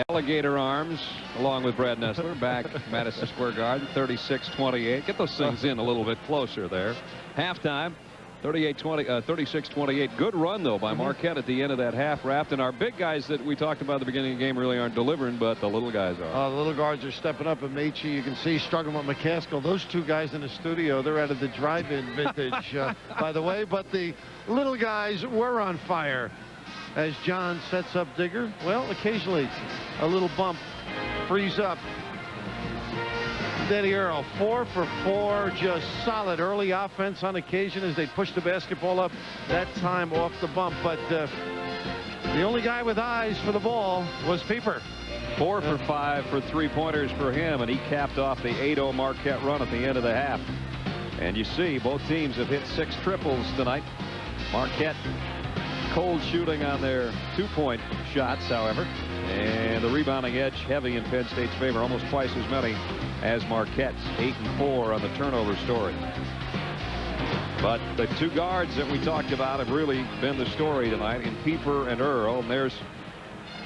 Alligator Arms, along with Brad Nessler, back Madison Square Garden, 36-28. Get those things in a little bit closer there. Halftime, 36-28. Good run, though, by Marquette at the end of that half wrapped. And our big guys that we talked about at the beginning of the game really aren't delivering, but the little guys are. The little guards are stepping up. And Meche, you can see, struggling with McCaskill. Those two guys in the studio, they're out of the drive-in vintage, by the way. But the little guys were on fire. As John sets up Digger, well, occasionally a little bump, frees up. Eddie Earl, 4 for 4, just solid early offense on occasion as they push the basketball up, that time off the bump. But the only guy with eyes for the ball was Pieper. 4 for 5 for three-pointers for him, and he capped off the 8-0 Marquette run at the end of the half. And you see, both teams have hit 6 triples tonight. Marquette cold shooting on their two-point shots, however, and the rebounding edge heavy in Penn State's favor, almost twice as many as Marquette's, 8 and 4 on the turnover story. But the two guards that we talked about have really been the story tonight in Pieper and Earl. And there's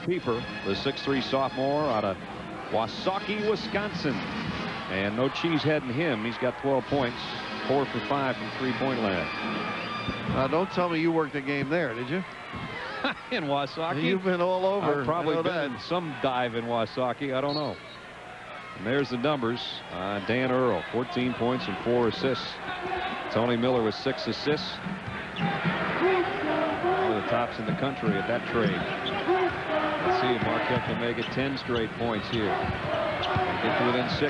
Pieper, the 6'3 sophomore out of Wasaukie, Wisconsin, and no cheesehead in him. He's got 12 points, 4 for 5 from three-point land. Don't tell me you worked a game there, did you? In Wasaukie? You've been all over. I've probably been in some dive in Wasaukie. I don't know. And there's the numbers. Dan Earl, 14 points and 4 assists. Tony Miller with 6 assists. One of the tops in the country at that trade. Let's see if Marquette can make it 10 straight points here. Get to within 6.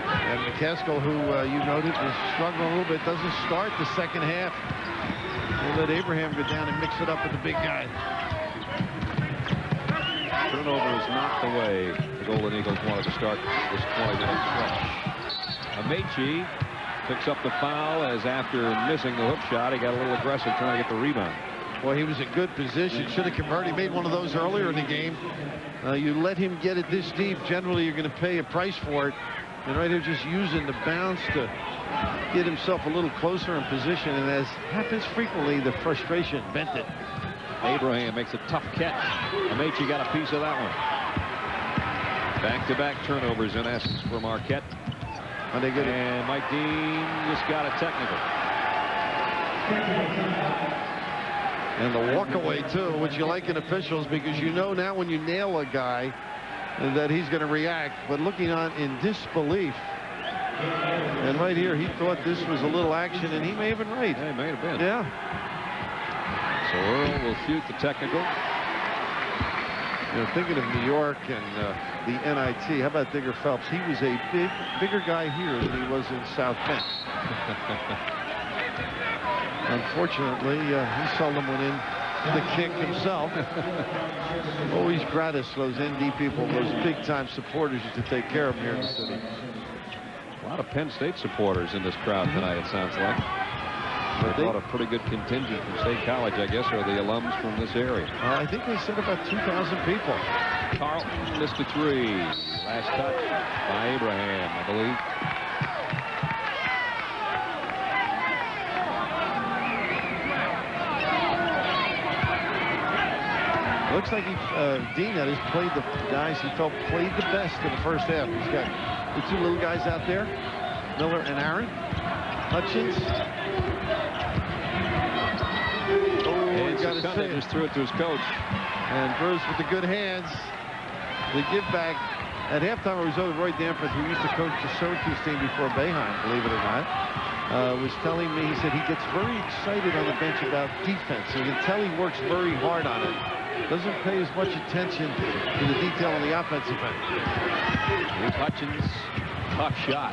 And McCaskill, who you noted is struggling a little bit, doesn't start the second half. They let Abraham go down and mix it up with the big guy. Turnover is not the way the Golden Eagles wanted to start this 20-minute stretch. Meche picks up the foul as after missing the hook shot, he got a little aggressive trying to get the rebound. Well, he was in good position. Should have converted. He made one of those earlier in the game. You let him get it this deep, generally you're going to pay a price for it. And right here, just using the bounce to get himself a little closer in position. And as happens frequently, the frustration bent it. Abraham makes a tough catch. Meche got a piece of that one. Back-to-back turnovers in essence for Marquette. And Mike Dean just got a technical. And the walk away too, which you like in officials, because you know now when you nail a guy that he's going to react. But looking on in disbelief. And right here, he thought this was a little action, and he may have been right. Yeah, he may have been. Yeah. So Earl will shoot the technical. You know, thinking of New York and the NIT, how about Digger Phelps? He was a bigger guy here than he was in South Bend. Unfortunately, he seldom went in the kick himself. Always gratis, those ND people, those big-time supporters used to take care of him here in the city. A lot of Penn State supporters in this crowd tonight, it sounds like. They brought a pretty good contingent from State College, I guess, or the alums from this area. I think they said about 2,000 people. Carlton missed a 3. Last touch by Abraham, I believe. Looks like Dean has played the guys he felt played the best in the first half. He's got the two little guys out there, Miller and Aaron. Hutchins. got to Secunda say just threw it to his coach. And Bruce with the good hands. The give back. At halftime, it was Roy Danforth, who used to coach the Syracuse team before Boeheim, believe it or not, was telling me, he said he gets very excited on the bench about defense. So you can tell he works very hard on it. Doesn't pay as much attention to the detail on the offensive end. Here's Hutchins. Tough shot.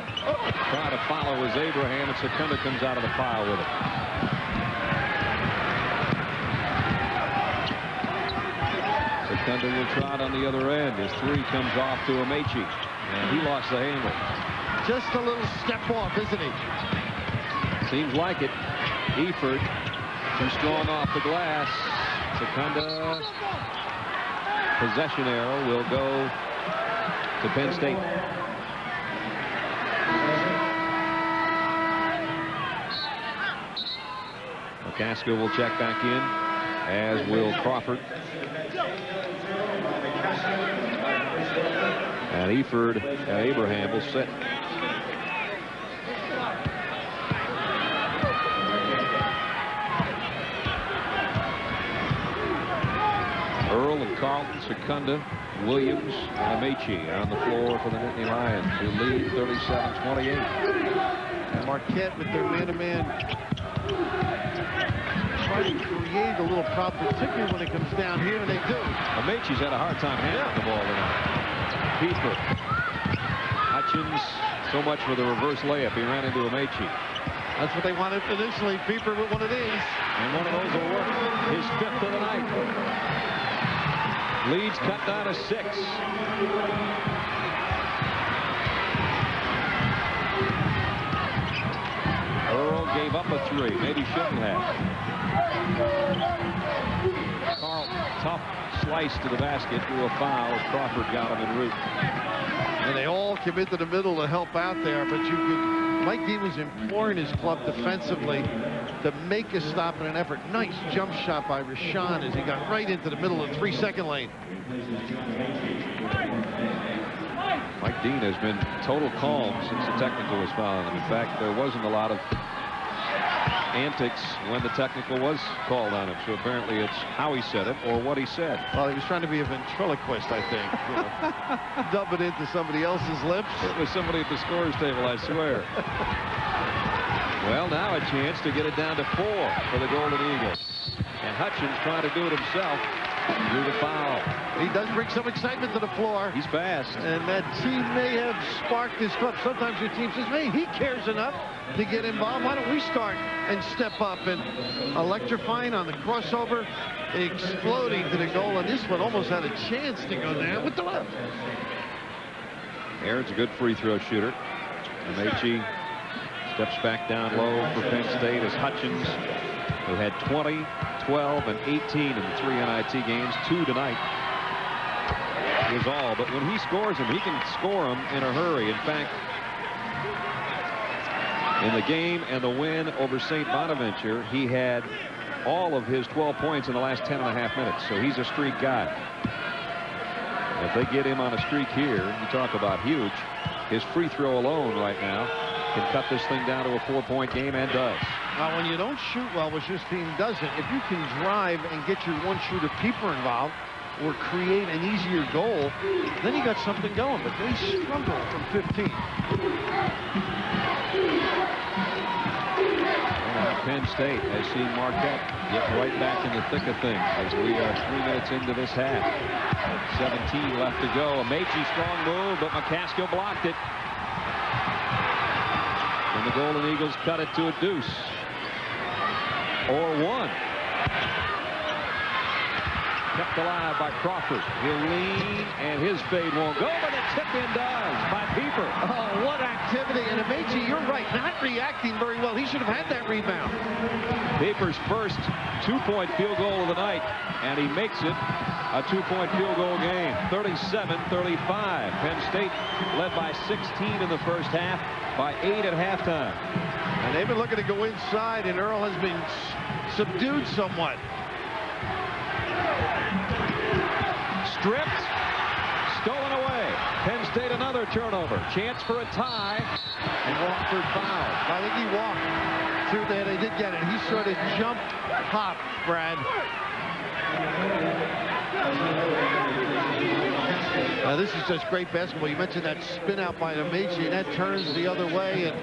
Trying to follow was Abraham, and Secunda comes out of the pile with it. Secunda will try it on the other end. His three comes off to Amechi, and he lost the handle. Just a little step off, isn't he? Seems like it. Eford too strong off the glass. Secunda possession arrow will go to Penn State. McCaskill will check back in, as will Crawford. And Eford and Abraham will sit. Earl and Carlton, Secunda, Williams, and Amechi on the floor for the Nittany Lions, who lead 37-28. And Marquette with their man-to-man trying to create a little problem, particularly when it comes down here, and they do. Amechi's had a hard time handling the ball tonight. Pieper. Hutchins, so much for the reverse layup. He ran into Amechi. That's what they wanted initially. Pieper with one of these. And one of those will work. His fifth of the night. Leads cut down to 6. Earl gave up a 3. Maybe shouldn't have. Carlton, tough slice to the basket, drew a foul as Crawford got him en route. And they all come into the middle to help out there, but you could. Mike Dean was imploring his club defensively to make a stop in an effort. Nice jump shot by Rashawn as he got right into the middle of the 3-second lane. Mike Dean has been total calm since the technical was fouled on him. In fact, there wasn't a lot of antics when the technical was called on him. So apparently it's how he said it or what he said. Well, he was trying to be a ventriloquist, I think. You know, dub it into somebody else's lips. It was somebody at the scorer's table, I swear. Well, now a chance to get it down to 4 for the Golden Eagles. And Hutchins trying to do it himself. Drew the foul. He does bring some excitement to the floor. He's fast. And that team may have sparked his club. Sometimes your team says, hey, he cares enough to get involved. Why don't we start and step up? And electrifying on the crossover, exploding to the goal. And this one almost had a chance to go down with the left. Aaron's a good free throw shooter. Amechi steps back down low for Penn State as Hutchins, who had 20, 12, and 18 in the 3 NIT games, 2 tonight, is all. But when he scores them, he can score them in a hurry. In fact, in the game and the win over St. Bonaventure, he had all of his 12 points in the last 10.5 minutes. So he's a streak guy. If they get him on a streak here, you talk about huge. His free throw alone right now can cut this thing down to a 4-point game, and does. Now, when you don't shoot well, which this team doesn't, if you can drive and get your one-shooter Pieper involved or create an easier goal, then you got something going. But they struggle from 15. And Penn State has seen Marquette get right back in the thick of things as we are 3 minutes into this half. 17 left to go. Amechi, strong move, but McCaskill blocked it. And the Golden Eagles cut it to a deuce. Or 1. Kept alive by Crawford. He'll lean, and his fade won't go, but the tip-in does by Pieper. Oh, what activity. And Amechi, you're right, not reacting very well. He should have had that rebound. Pieper's first 2-point field goal of the night, and he makes it a 2-point field goal game. 37-35. Penn State led by 16 in the first half, by 8 at halftime. And they've been looking to go inside, and Earl has been subdued somewhat. Stripped, stolen away. Penn State another turnover. Chance for a tie, and Walford fouled. I think he walked through there. They did get it. He sort of jumped pop, Brad. Now this is just great basketball. You mentioned that spin out by Amici, and that turns the other way, and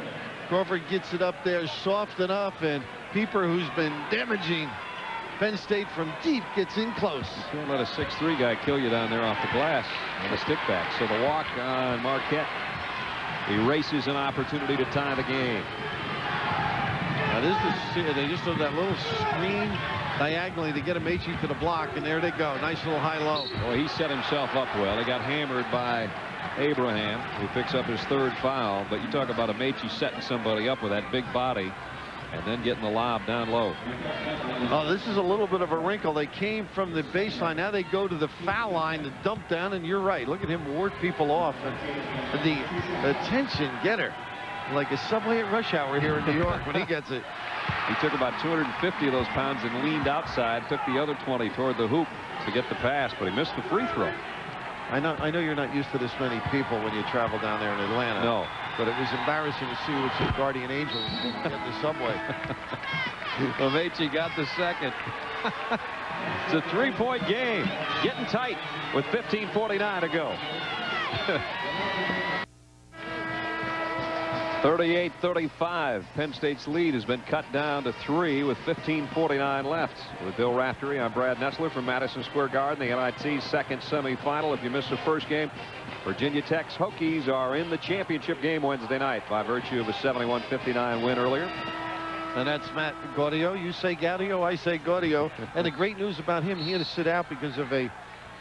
Crawford gets it up there soft enough, and Pieper, who's been damaging Penn State from deep, gets in close. You can't let a 6'3" guy kill you down there off the glass on the stick back. So the walk on Marquette erases an opportunity to tie the game. Now this is, they just did that little screen diagonally to get Amici to the block, and there they go. Nice little high-low. Well, he set himself up well. He got hammered by Abraham, who picks up his 3rd foul. But you talk about Amici setting somebody up with that big body and then getting the lob down low. Oh, this is a little bit of a wrinkle. They came from the baseline. Now they go to the foul line to dump down, and you're right. Look at him ward people off. And the attention getter, like a subway at rush hour here in New York when he gets it. He took about 250 of those pounds and leaned outside, took the other 20 toward the hoop to get the pass, but he missed the free throw. I know you're not used to this many people when you travel down there in Atlanta. No. But it was embarrassing to see which his guardian angel get the subway. Amici got the second. It's a 3-point game. Getting tight with 15:49 to go. 38-35. Penn State's lead has been cut down to 3 with 15:49 left. With Bill Raftery, I'm Brad Nessler from Madison Square Garden, the NIT second semifinal. If you missed the first game, Virginia Tech's Hokies are in the championship game Wednesday night by virtue of a 71-59 win earlier. And that's Matt Gaudio. You say Gaudio, I say Gaudio. And the great news about him, he had to sit out because of a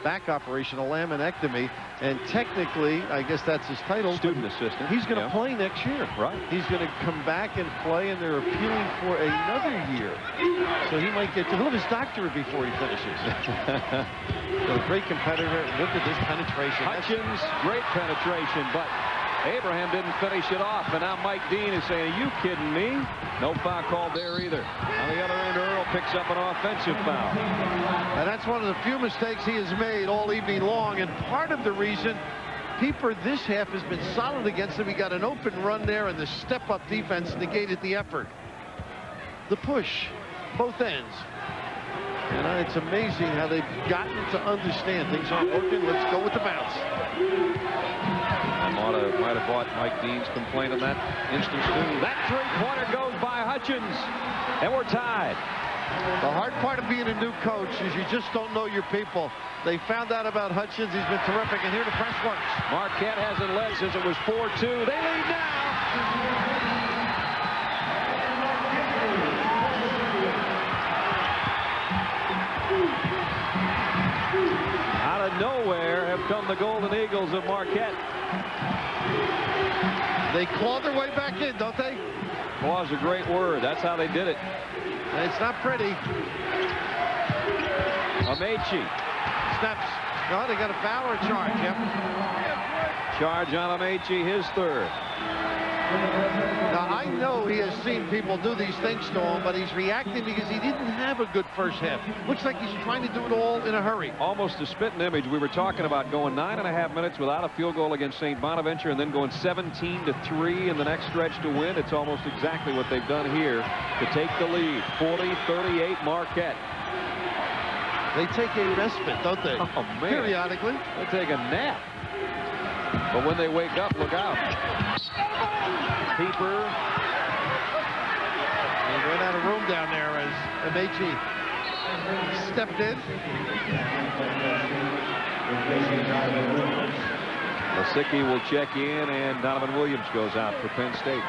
back operation, a laminectomy, and technically, I guess that's his title. Student assistant. He's going to play next year. Right. He's going to come back and play, and they're appealing for another year. So he might get to have his doctorate before he finishes. So a great competitor. Look at this penetration. Hutchins, great penetration, but Abraham didn't finish it off, and now Mike Dean is saying, "Are you kidding me?" No foul called there either. On the other end, Earl picks up an offensive foul. And that's one of the few mistakes he has made all evening long, and part of the reason Pieper this half has been solid against him. He got an open run there, and the step-up defense negated the effort. The push, both ends. And it's amazing how they've gotten to understand things aren't working. Let's go with the bounce. I might have bought Mike Dean's complaint in that instance, too. That three-pointer goes by Hutchins, and we're tied. The hard part of being a new coach is you just don't know your people. They found out about Hutchins. He's been terrific, and here the press works. Marquette hasn't led since it was 4-2. They lead now. Out of nowhere have come the Golden Eagles of Marquette. They claw their way back in, don't they? Claw's a great word. That's how they did it. And it's not pretty. Amici. Snaps. No, they got a foul or a charge, yep. Charge on Amici, his 3rd. Now, I know he has seen people do these things to him, but he's reacting because he didn't have a good first half. Looks like he's trying to do it all in a hurry. Almost a spitting image. We were talking about going 9.5 minutes without a field goal against St. Bonaventure and then going 17-3 in the next stretch to win. It's almost exactly what they've done here to take the lead. 40-38 Marquette. They take a respite, don't they? Oh, man. Periodically. They take a nap. But when they wake up, look out. Pieper. They ran out of room down there as Amici stepped in. Lasicki will check in, and Donovan Williams goes out for Penn State.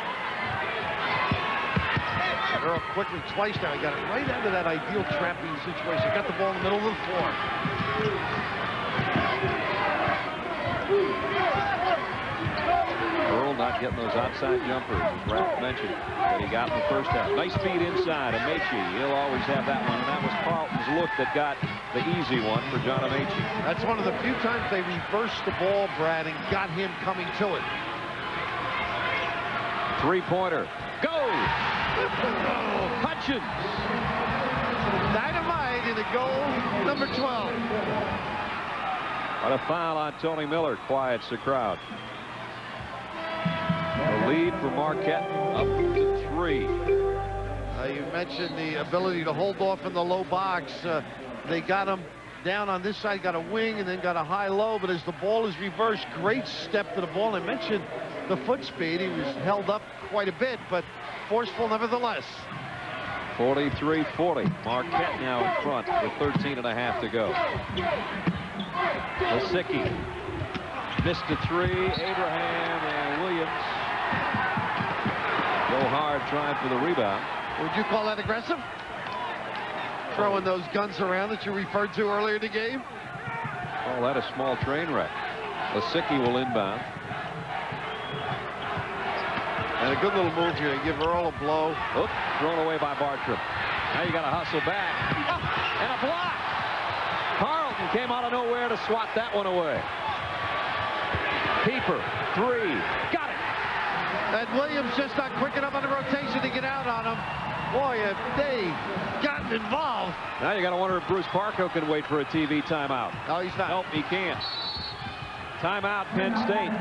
Earl quickly twice now. He got it right out of that ideal trapping situation. Got the ball in the middle of the floor. Earl not getting those outside jumpers, as Ralph mentioned, that he got in the first half. Nice feed inside. Amici, he'll always have that one, and that was Carlton's look that got the easy one for John Amici. That's one of the few times they reversed the ball, Brad, and got him coming to it. Three-pointer. Go! Hutchins. Dynamite in the goal, number 12. What a foul on Tony Miller quiets the crowd. The lead for Marquette up to 3. You mentioned the ability to hold off in the low box. They got him down on this side, got a wing, and then got a high-low. But as the ball is reversed, great step to the ball. I mentioned the foot speed. He was held up quite a bit, but forceful nevertheless. 43-40. Marquette now in front with 13.5 to go. Lasicki missed a three. Abraham and Williams go hard trying for the rebound. Would you call that aggressive? Throwing those guns around that you referred to earlier in the game? Oh, that a small train wreck. Lasicki will inbound. And a good little move here. You give Earl a blow. Oop, thrown away by Bartram. Now you got to hustle back. And a block. Carlton came out of nowhere to swat that one away. Pieper, three. Got it. And Williams just not quick enough on the rotation to get out on him. Boy, if they gotten involved. Now you got to wonder if Bruce Parco can wait for a TV timeout. No, he's not. Nope, he can't. Timeout, Penn State.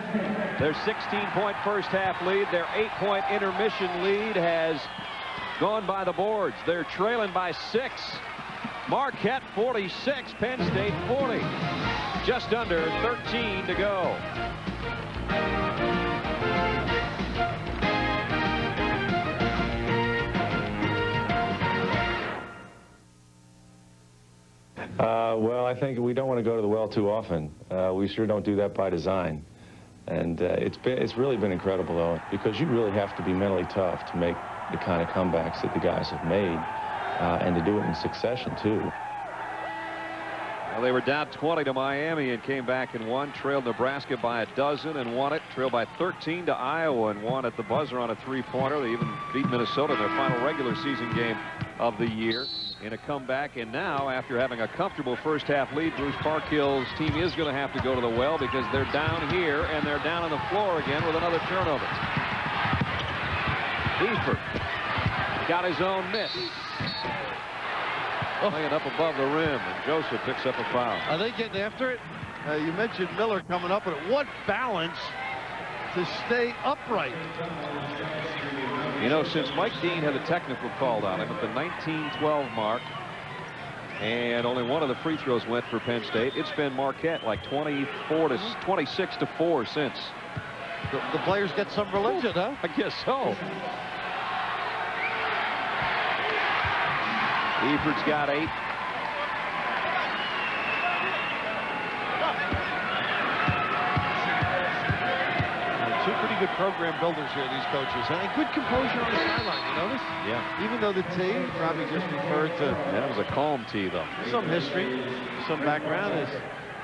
Their 16-point first half lead, their 8-point intermission lead has gone by the boards. They're trailing by 6. Marquette 46, Penn State 40. Just under 13 to go. Well, I think we don't want to go to the well too often. We sure don't do that by design. And it's really been incredible, though, because you really have to be mentally tough to make the kind of comebacks that the guys have made, and to do it in succession, too. Well, they were down 20 to Miami and came back and won. Trailed Nebraska by 12 and won it. Trailed by 13 to Iowa and won at the buzzer on a three-pointer. They even beat Minnesota in their final regular season game of the year in a comeback. And now, after having a comfortable first half lead, Bruce Parkhill's team is going to have to go to the well because they're down here and they're down on the floor again with another turnover. Easter got his own miss. Laying up above the rim, and Joseph picks up a foul. Are they getting after it? You mentioned Miller coming up with it. What balance to stay upright. You know, since Mike Dean had a technical called on him at the 19-12 mark, and only one of the free throws went for Penn State, it's been Marquette like 26 to 4 since. The players get some religion, huh? I guess so. Eford's got 8. Two pretty good program builders here, these coaches. And good composure on the sideline, you notice? Yeah. Even though the tee probably just referred to... That was a calm tee, though. Some history, some background is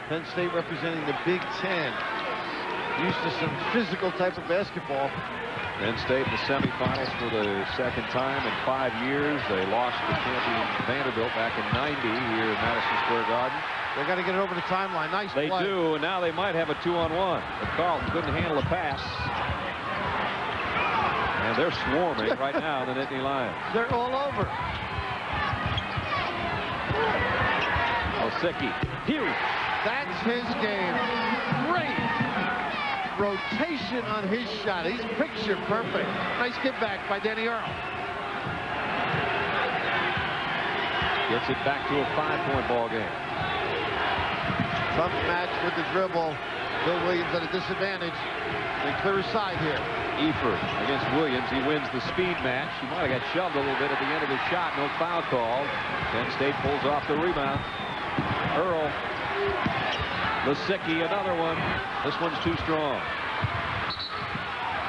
Penn State representing the Big Ten. Used to some physical type of basketball. Penn State in the semifinals for the second time in 5 years. They lost to champion Vanderbilt back in '90 here in Madison Square Garden. They got to get it over the timeline. Nice play. They do, and now they might have a 2-on-1. But Carlton couldn't handle the pass. And they're swarming right now, the Nittany Lions. They're all over. Lasicki. Huge. That's his game. Great rotation on his shot. He's picture perfect. Nice get back by Danny Earl. Gets it back to a 5-point ball game. Tough match with the dribble. Bill Williams at a disadvantage. They clear his side here. Eford against Williams. He wins the speed match. He might have got shoved a little bit at the end of his shot. No foul called. Penn State pulls off the rebound. Earl. Lasicki, another one. This one's too strong.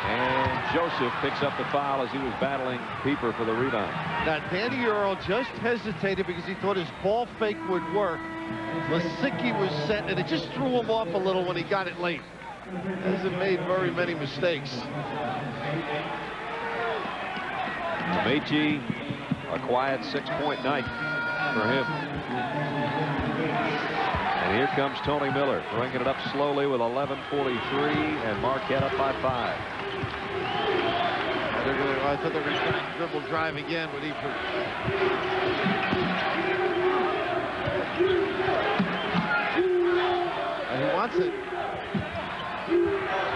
And Joseph picks up the foul as he was battling Pieper for the rebound. Now, Danny Earl just hesitated because he thought his ball fake would work. Lasicki was set, and it just threw him off a little when he got it late. Hasn't made very many mistakes. Meiji, a quiet 6-point night for him. And here comes Tony Miller, bringing it up slowly with 11:43, and Marquette up by 5. I thought they were going to dribble drive again with Eford. And he wants it.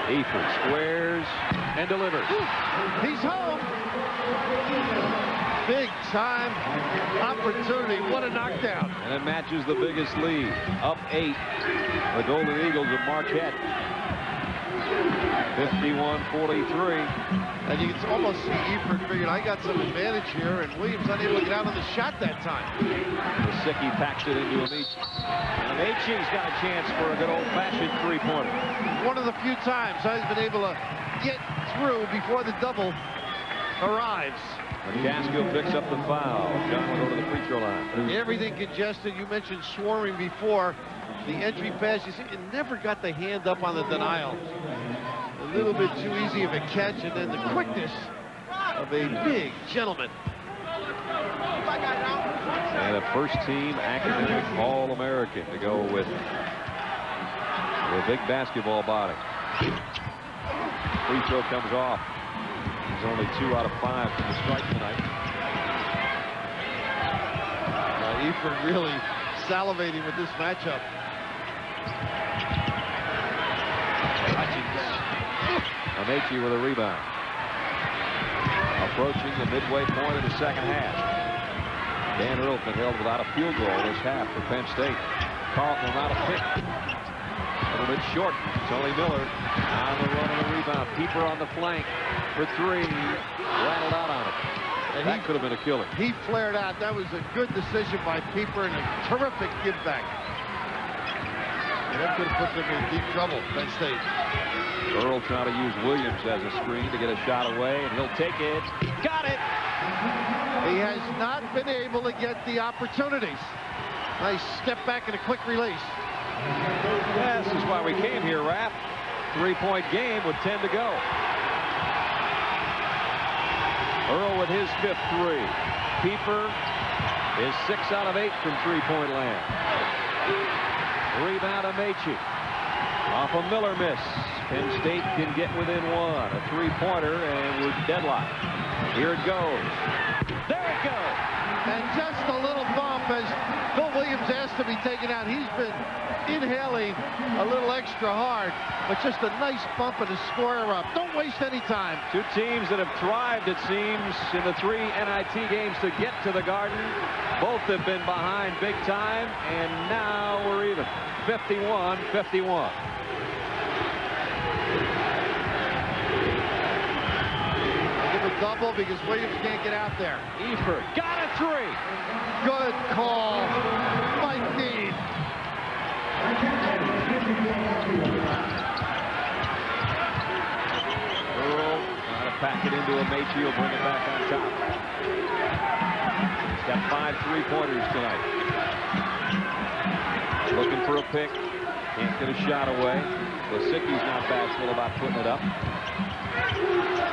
Eford squares and delivers. He's home. big time opportunity. What a knockdown. And it matches the biggest lead. Up 8. The Golden Eagles of Marquette. 51-43. And you can almost see Eford figured, I got some advantage here, and Williams unable to get out on the shot that time. Lisicky packs it into Amici. And Amichi's got a chance for a good old-fashioned three-pointer. One of the few times I've been able to get through before the double arrives. McCaskill picks up the foul. John will go to the free throw line. Everything congested. You mentioned swarming before. The entry pass, you see, it never got the hand up on the denial. A little bit too easy of a catch, and then the quickness of a big gentleman. And a first-team academic All-American to go with a big basketball body. Free throw comes off. He's only 2 out of 5 from the strike tonight. Eford really salivating with this matchup. Amici with a rebound. Approaching the midway point of the second half. Dan Earl's been held without a field goal this half for Penn State. Carlton will not a pick. A little bit short. Tony Miller on the run and the rebound. Pieper on the flank for 3. Rattled out on it. And that could have been a killer. He flared out. That was a good decision by Pieper and a terrific give back. And that could have put them in deep trouble, Penn State. Earl trying to use Williams as a screen to get a shot away, and he'll take it. Got it! He has not been able to get the opportunities. Nice step back and a quick release. Yeah, this is why we came here, Raph. 3-point game with 10 to go. Earl with his 5th 3. Pieper is 6 out of 8 from three-point land. Rebound Amici. Off a Miller miss. Penn State can get within 1. A three-pointer, and we're deadlocked. Here it goes. There it goes. And just a little bump as Phil Williams asked to be taken out. He's been inhaling a little extra hard, but just a nice bump and a scorer up. Don't waste any time. 2 teams that have thrived, it seems, in the 3 NIT games to get to the Garden. Both have been behind big time, and now we're even. 51-51. Double because Williams can't get out there. Eford got a 3. Good call. Mike Dean. Earl trying to pack it into Amici. He'll bring it back on top. He's got 5 3-pointers tonight. Looking for a pick. Can't get a shot away. Lisicky's not bashful about putting it up.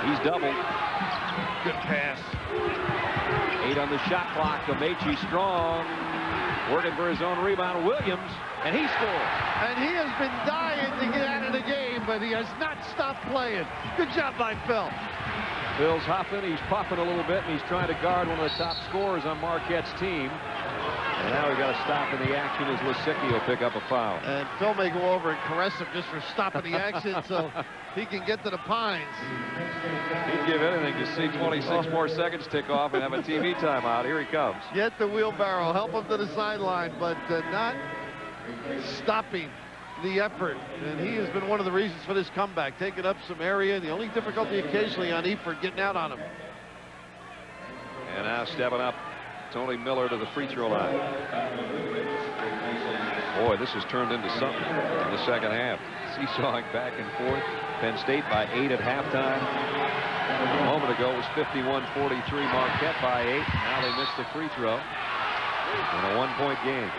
He's doubled. Good pass. 8 on the shot clock. Amici strong. Working for his own rebound. Williams. And he scores. And he has been dying to get out of the game, but he has not stopped playing. Good job by Phil. Phil's huffing. He's puffing a little bit, and he's trying to guard one of the top scorers on Marquette's team. And now we got to stop in the action as Lisicky will pick up a foul. And Phil may go over and caress him just for stopping the action so he can get to the pines. He'd give anything to see 26 more seconds tick off and have a TV timeout. Here he comes. Get the wheelbarrow, help him to the sideline, but not stopping the effort. And he has been one of the reasons for this comeback, taking up some area. The only difficulty occasionally on Eford getting out on him. And now stepping up, Tony Miller to the free throw line. Boy, this has turned into something in the second half. Seesawing back and forth. Penn State by 8 at halftime. A moment ago it was 51-43. Marquette by 8. Now they missed the free throw. In a 1-point game.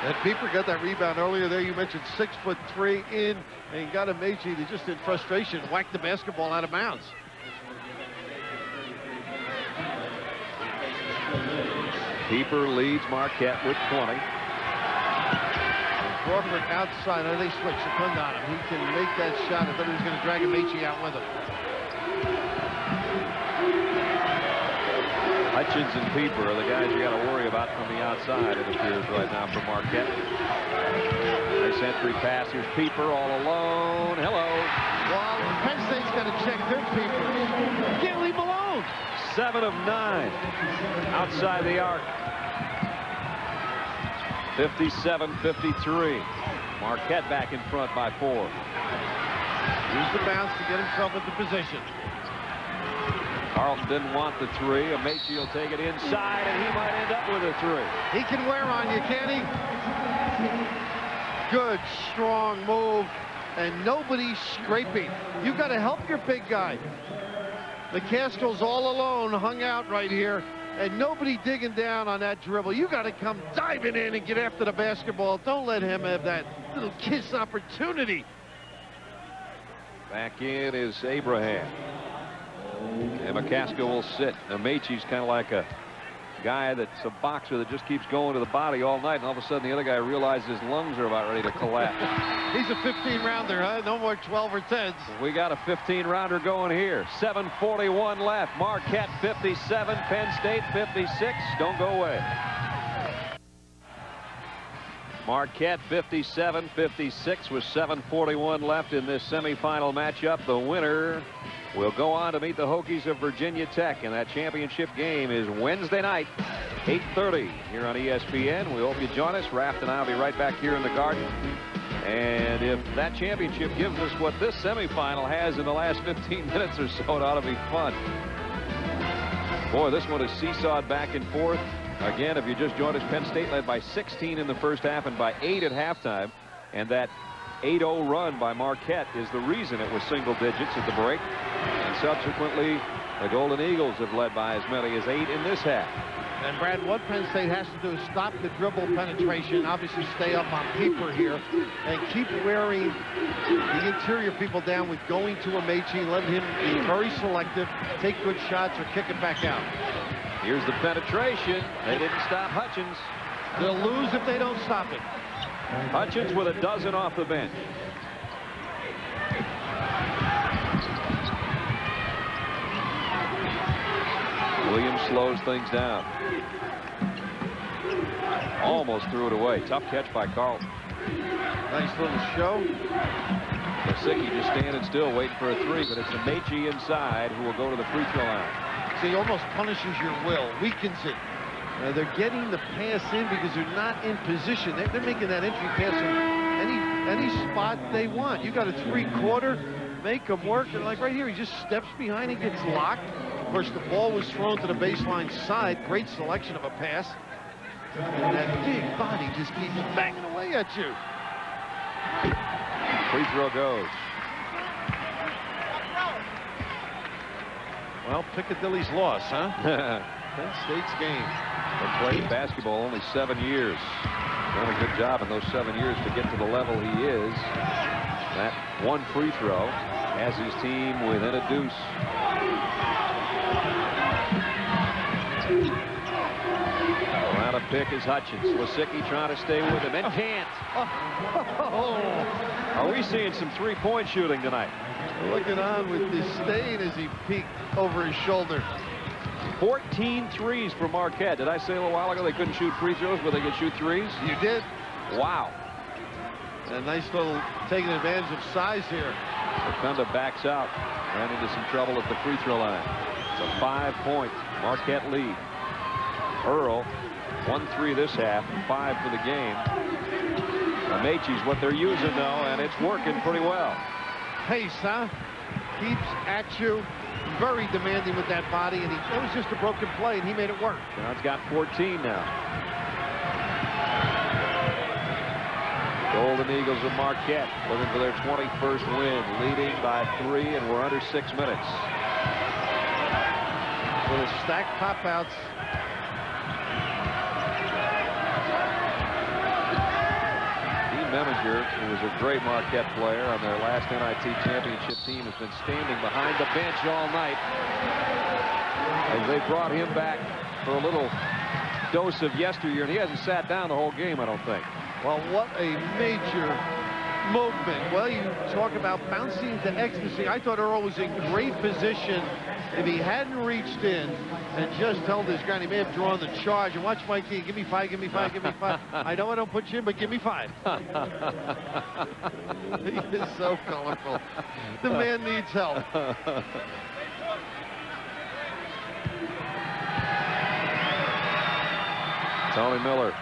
And Pieper got that rebound earlier there. You mentioned 6'3" in, and got Amici to just in frustration whack the basketball out of bounds. Pieper leads Marquette with 20. Crawford outside. Oh, they switch Secunda on him. He can make that shot. I thought he was going to drag Amici out with him. Hutchins and Pieper are the guys you got to worry about from the outside, it appears, right now for Marquette. Nice entry pass. Here's Pieper all alone. Hello. Well, Penn State's got to check their Pieper. Can't leave him alone. 7 of 9 outside the arc. 57-53. Marquette back in front by 4. Use the bounce to get himself into position. Carlton didn't want the 3. Ameche will take it inside, and he might end up with a 3. He can wear on you, can't he? Good, strong move, and nobody scraping. You got to help your big guy. McCaskill's all alone, hung out right here, and nobody digging down on that dribble. You got to come diving in and get after the basketball. Don't let him have that little kiss opportunity. Back in is Abraham. And McCaskill will sit. Ameche's kind of like a guy that's a boxer that just keeps going to the body all night, and all of a sudden the other guy realizes his lungs are about ready to collapse. He's a 15-rounder, huh? No more 12 or 10s. We got a 15-rounder going here. 7:41 left. Marquette 57, Penn State 56. Don't go away. Marquette 57-56 with 7:41 left in this semifinal matchup. The winner will go on to meet the Hokies of Virginia Tech, and that championship game is Wednesday night, 8:30 here on ESPN. We hope you join us. Raft and I will be right back here in the Garden. And if that championship gives us what this semifinal has in the last 15 minutes or so, it ought to be fun. Boy, this one is seesawed back and forth. Again, if you just joined us, Penn State led by 16 in the first half and by 8 at halftime. And that 8-0 run by Marquette is the reason it was single digits at the break. And subsequently, the Golden Eagles have led by as many as 8 in this half. And Brad, what Penn State has to do is stop the dribble penetration, obviously stay up on paper here, and keep wearing the interior people down with going to Ameche, letting him be very selective, take good shots, or kick it back out. Here's the penetration. They didn't stop Hutchins. They'll lose if they don't stop it. Hutchins with a dozen off the bench. Williams slows things down. Almost threw it away. Tough catch by Carlton. Nice little show. Lisicky just standing still waiting for a 3, but it's Ameche inside who will go to the free throw line. See, almost punishes your will, weakens it. They're getting the pass in because they're not in position. They're making that entry pass in any spot they want. You got a 3-quarter, make them work. And like right here, he just steps behind, he gets locked. Of course, the ball was thrown to the baseline side. Great selection of a pass. And that big body just keeps banging away at you. Free throw goes. Well, Piccadilly's loss, huh? Penn State's game. They played basketball only 7 years. Done a good job in those 7 years to get to the level he is. That one free throw has his team within a deuce. Around a pick is Hutchins. Lisicky trying to stay with him and can't. Are we seeing some three-point shooting tonight? Looking on with disdain as he peeked over his shoulder. 14 threes for Marquette. Did I say a little while ago they couldn't shoot free throws, but they could shoot threes? You did. Wow. A nice little taking advantage of size here. Wakanda backs out. Ran into some trouble at the free throw line. It's a 5-point Marquette lead. Earl, 1-3 this half, 5 for the game. Ameche's what they're using, though, and it's working pretty well. Pace, huh? Keeps at you. Very demanding with that body, and it was just a broken play, and he made it work. John's got 14 now. Golden Eagles of Marquette looking for their 21st win, leading by 3, and we're under 6 minutes. With a stacked pop-outs. Meminger, who was a great Marquette player on their last NIT championship team, has been standing behind the bench all night as they brought him back for a little dose of yesteryear, and he hasn't sat down the whole game, I don't think. Well, what a major movement. Well, you talk about bouncing to ecstasy. I thought Earl was in great position. If he hadn't reached in and just held his ground, he may have drawn the charge. And watch Mike Key, give me 5, give me 5, give me 5. I know I don't put you in, but give me 5. He is so colorful. The man needs help. Tony Miller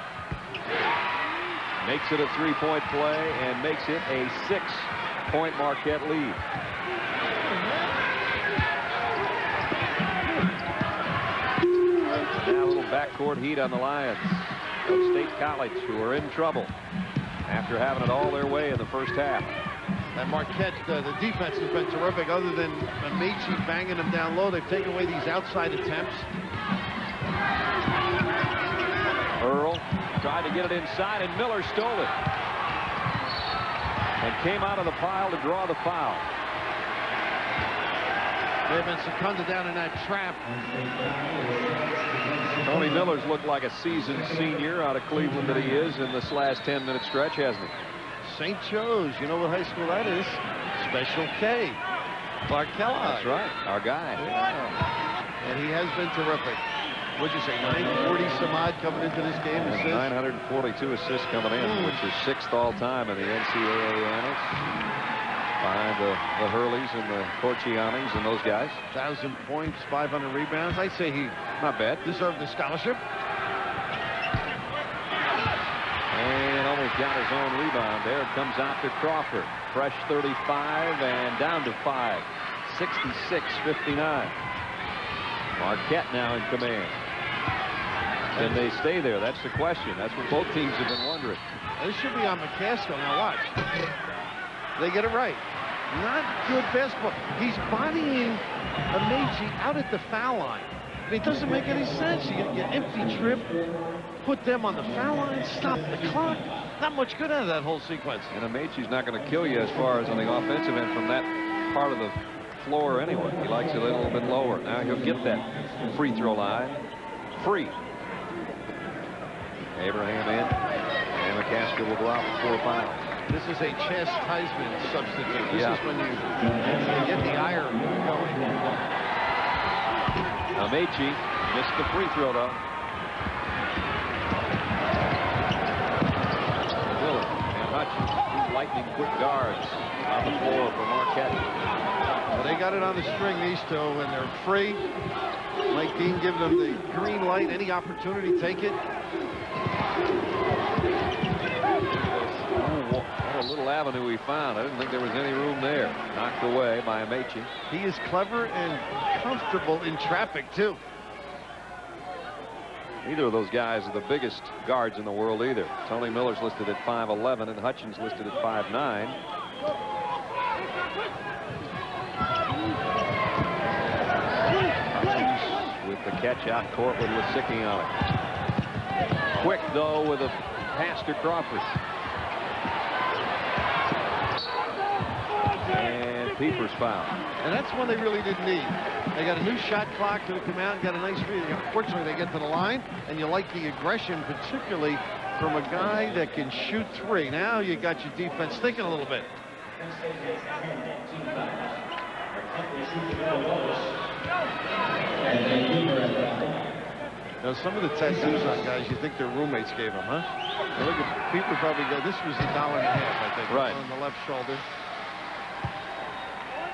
makes it a 3-point play and makes it a 6-point Marquette lead. Now a little backcourt heat on the Lions of State College, who are in trouble after having it all their way in the first half. And Marquette, the defense has been terrific. Other than Amici banging them down low, they've taken away these outside attempts. Earl tried to get it inside, and Miller stole it and came out of the pile to draw the foul. They've been seconded down in that trap. Tony Miller's looked like a seasoned senior out of Cleveland that he is in this last 10-minute stretch, hasn't he? St. Joe's, you know what high school that is? Special K. Clark Kellogg. That's right, our guy. Yeah. And he has been terrific. What'd you say, 940 some odd coming into this game? 942 assists coming in, which is 6th all-time in the NCAA annals. Behind the Hurleys and the Corcianis and those guys. 1,000 points, 500 rebounds. I'd say he not bad. Deserved the scholarship. And almost got his own rebound there. It comes out to Crawford. Fresh 35 and down to 5. 66-59. Marquette now in command. Can they stay there? That's the question. That's what both teams have been wondering. This should be on McCaskill. Now watch. They get it right. Not good basketball. He's bodying Amici out at the foul line. I mean, it doesn't make any sense. You get empty trip, put them on the foul line, stop the clock. Not much good out of that whole sequence. And Amici's not going to kill you as far as on the offensive end from that part of the floor anyway. He likes it a little bit lower. Now he'll get that free throw line. Free. Abraham in. And McCaskill will go out for 4 fouls. This is a chastisement substitute. This Yeah. is when you get the ire going. Amici missed the free throw, though. Miller and Hutchins, 2 lightning quick guards on the floor for Marquette. Well, they got it on the string, these two, and they're free. Mike Dean giving them the green light. Any opportunity, take it. What a little avenue he found. I didn't think there was any room there. Knocked away by Amici. He is clever and comfortable in traffic, too. Neither of those guys are the biggest guards in the world either. Tony Miller's listed at 5'11", and Hutchins listed at 5'9". Hutchins with the catch out court with Lisicki on it. Quick, though, with a pass to Crawford. And Pieper's foul. And that's one they really didn't need. They got a new shot clock to come out and got a nice read. Unfortunately, they get to the line, and you like the aggression, particularly from a guy that can shoot 3. Now you got your defense thinking a little bit. Now, some of the tattoos on guys, you think their roommates gave them, huh? Now look at people probably go, this was $1.50, I think. Right. On the left shoulder.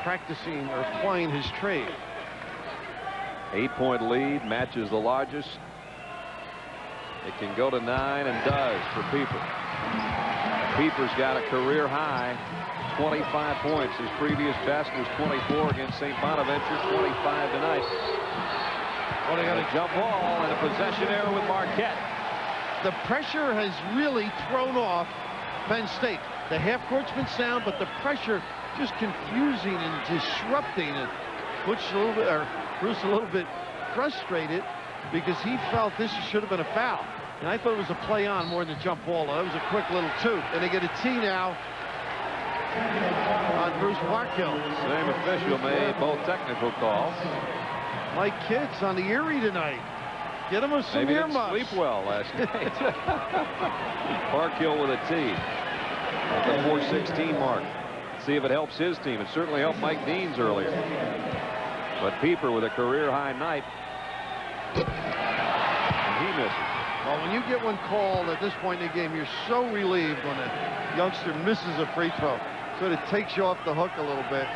Practicing or playing his trade. 8-point lead, matches the largest. It can go to 9 and does for Pieper. Pieper's got a career high 25 points. His previous best was 24 against St. Bonaventure, 25 tonight. Well, they got A jump ball and a possession error with Marquette. The pressure has really thrown off Penn State. The half court's been sound, but the pressure just confusing and disrupting it. Bruce a little bit frustrated because he felt this should have been a foul. And I thought it was a play on more than a jump ball. That was a quick little toot. And they get a tee now on Bruce Parkhill. Same official made both technical calls. Mike Kitts on the Erie tonight. Get him with some Maybe didn't earmuffs. sleep well last night. Parkhill with a tee at the 4:16 mark. See if it helps his team. It certainly helped Mike Dean's earlier. But Pieper with a career high night. And he misses. Well, when you get one called at this point in the game, you're so relieved when a youngster misses a free throw. So it takes you off the hook a little bit.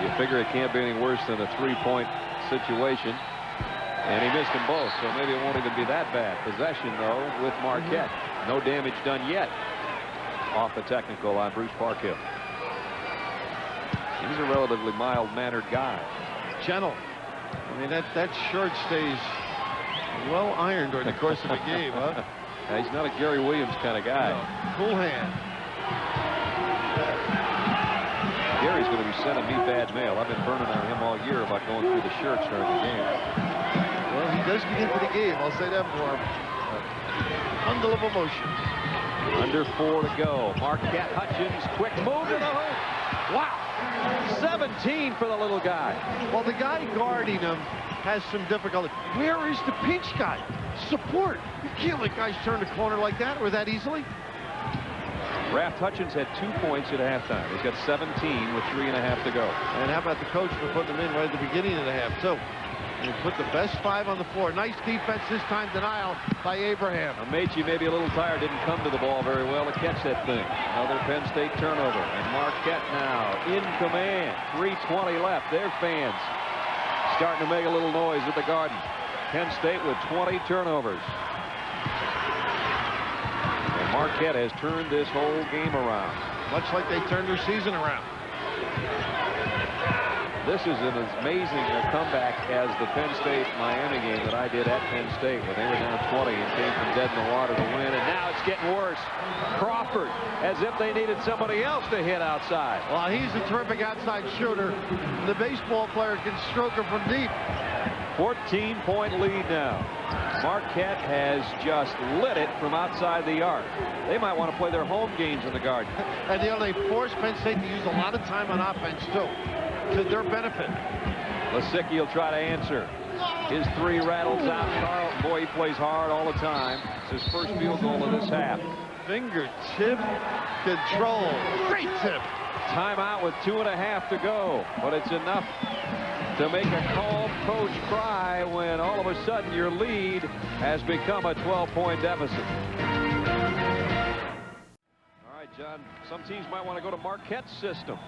You figure it can't be any worse than a 3-point situation. And he missed them both, so maybe it won't even be that bad. Possession, though, with Marquette. No damage done yet off the technical on Bruce Parkhill. He's a relatively mild-mannered guy. Gentle. I mean, that shirt stays well ironed during the course of a game, huh? He's not a Gary Williams kind of guy. No. Cool hand. Gary's going to be sending me bad mail. I've been burning on him all year about going through the shirts during the game. Well, he does get into the game. I'll say that for him. Bundle of emotion. Under 4 to go. Marquette Hutchins, quick move to the hoop. Wow. 17 for the little guy. Well, the guy guarding him has some difficulty. Where is the pinch guy? Support. You can't let guys turn the corner like that or that easily. Raft Hutchins had 2 points at halftime. He's got 17 with 3.5 to go. And how about the coach for putting them in right at the beginning of the half, too? And put the best 5 on the floor. Nice defense this time. Denial by Abraham. Ameche, maybe a little tired, didn't come to the ball very well to catch that thing. Another Penn State turnover. And Marquette now in command. 3:20 left. Their fans starting to make a little noise at the Garden. Penn State with 20 turnovers. And Marquette has turned this whole game around. Much like they turned their season around. This is an as amazing a comeback as the Penn State-Miami game that I did at Penn State when they were down 20 and came from dead in the water to win. And now it's getting worse. Crawford, as if they needed somebody else to hit outside. Well, he's a terrific outside shooter. The baseball player can stroke him from deep. 14-point lead now. Marquette has just lit it from outside the arc. They might want to play their home games in the Garden. And they force Penn State to use a lot of time on offense, too, to their benefit. Lisicky will try to answer. His 3 rattles out. Carl, boy, he plays hard all the time. It's his first field goal of this half. Fingertip control. Great tip. Timeout with 2.5 to go. But it's enough to make a calm coach cry when all of a sudden your lead has become a 12-point deficit. All right, John, some teams might want to go to Marquette's system.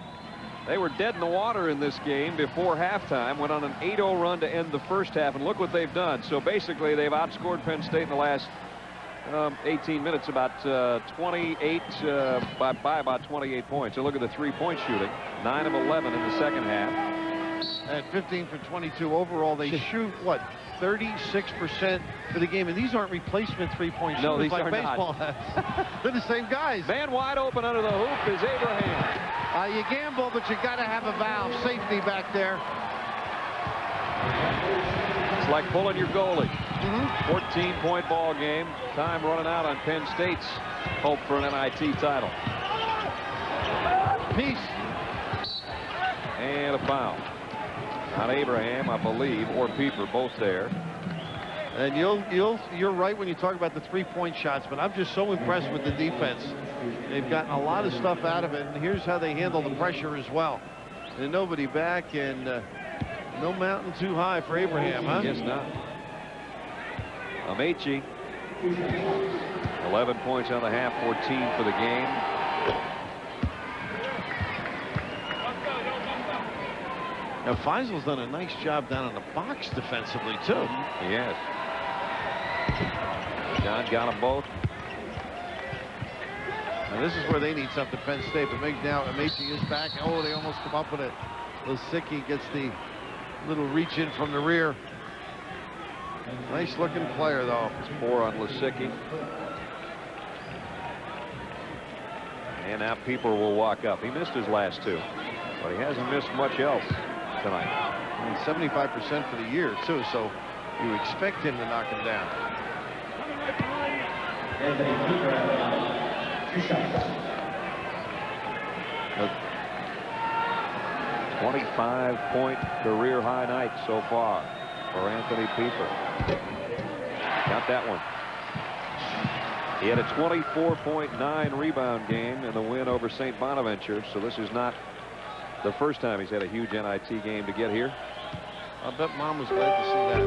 They were dead in the water in this game before halftime, went on an 8-0 run to end the first half, and look what they've done. So basically, they've outscored Penn State in the last 18 minutes, about 28 by about 28 points. So look at the 3-point shooting, 9 of 11 in the second half. At 15 for 22 overall, they shoot, what, 36% for the game. And these aren't replacement 3-point shooters. No, these like are baseball not. They're the same guys. Man wide open under the hoop is Abraham. You gamble, but you got to have a valve. Safety back there. It's like pulling your goalie. 14-point ball game. Time running out on Penn State's hope for an NIT title. Peace. And a foul on Abraham, I believe, or Pieper, both there. And you're right when you talk about the 3-point shots, but I'm just so impressed with the defense. They've gotten a lot of stuff out of it, and here's how they handle the pressure as well. And nobody back, and no mountain too high for Abraham, huh? Yes, not. Ameche, 11 points on the half, 14 for the game. Now, Feisel's done a nice job down in the box defensively, too. Yes. John got them both. And this is where they need something, Penn State. But now Ameche is back. Oh, they almost come up with it. Lisicky gets the little reach in from the rear. Nice looking player, though. It's 4 on Lisicky. And now Pieper will walk up. He missed his last 2, but he hasn't missed much else tonight. I mean, 75% for the year, too, so you expect him to knock him down. A 25-point career high night so far for Anthony Pieper. Got that one. He had a 24.9 rebound game in the win over St. Bonaventure, so this is not the first time he's had a huge NIT game to get here. I bet Mom was glad to see that.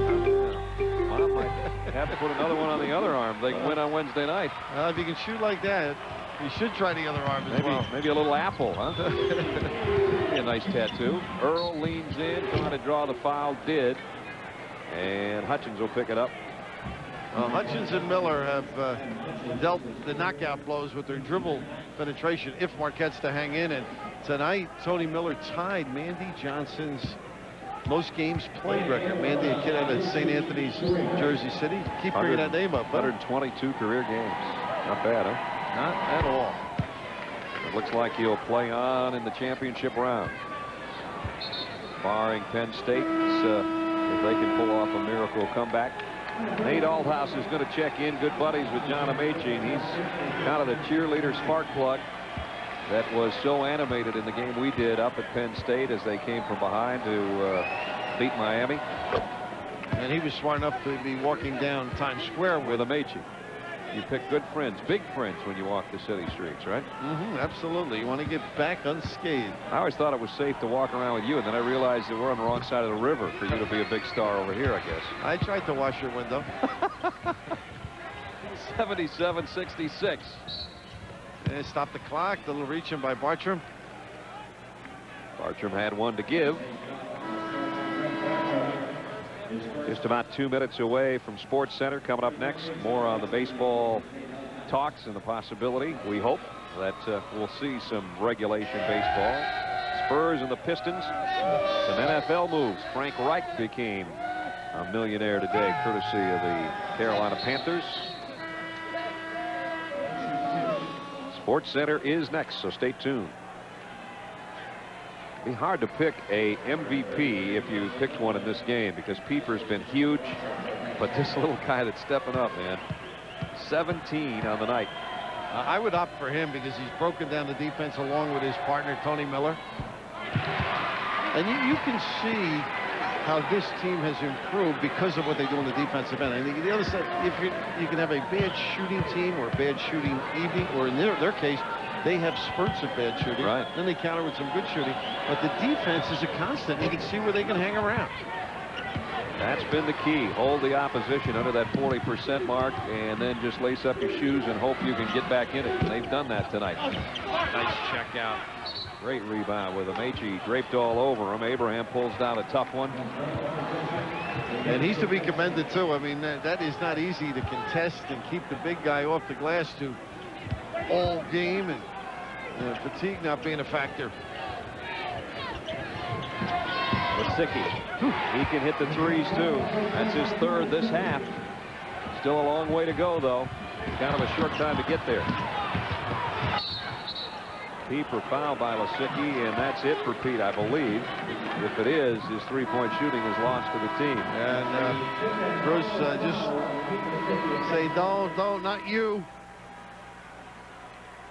Mom might have to put another one on the other arm. They can win on Wednesday night. If you can shoot like that, you should try the other arm as well. Maybe a little apple, huh? Be a nice tattoo. Earl leans in, trying to draw the foul, did. And Hutchins will pick it up. Hutchins and Miller have dealt the knockout blows with their dribble penetration if Marquette's to hang in. And tonight, Tony Miller tied Mandy Johnson's most games played record. Mandy, a kid out of St. Anthony's, Jersey City. Keep bringing that name up. 122 career games. Not bad, huh? Not at all. It looks like he'll play on in the championship round. Barring Penn State, if they can pull off a miracle comeback. Nate Althouse is going to check in. Good buddies with John Amaechi, and he's kind of the cheerleader spark plug that was so animated in the game we did up at Penn State as they came from behind to beat Miami. And he was smart enough to be walking down Times Square with Amaechi. You pick good friends, big friends, when you walk the city streets, right? Absolutely. You want to get back unscathed. I always thought it was safe to walk around with you, and then I realized that we're on the wrong side of the river for you to be a big star over here, I guess. I tried to wash your window. 77-66. And stop the clock. The little reaching by Bartram. Bartram had one to give. Just about 2 minutes away from Sports Center. Coming up next, more on the baseball talks and the possibility, we hope, that we'll see some regulation baseball. Spurs and the Pistons. Some NFL moves. Frank Reich became a millionaire today, courtesy of the Carolina Panthers. Sports Center is next, so stay tuned. Be hard to pick a MVP if you picked one in this game, because Pieper's been huge, but this little guy that's stepping up, man, 17 on the night. I would opt for him because he's broken down the defense along with his partner Tony Miller. And you can see how this team has improved because of what they do on the defensive end. I think the other side, if you can have a bad shooting team or a bad shooting evening, or in their case, they have spurts of bad shooting. Right. Then they counter with some good shooting. But the defense is a constant. You can see where they can hang around. That's been the key. Hold the opposition under that 40% mark, and then just lace up your shoes and hope you can get back in it. And they've done that tonight. Nice check out. Great rebound with Amaechi draped all over him. Abraham pulls down a tough one. And he's to be commended, too. I mean, that is not easy to contest and keep the big guy off the glass to all game, and fatigue not being a factor. Lisicky, he can hit the threes too. That's his third this half. Still a long way to go, though. Kind of a short time to get there. Pieper fouled by Lisicky, and that's it for Pete, I believe. If it is, his three-point shooting is lost to the team. And Bruce just say, don't, not you.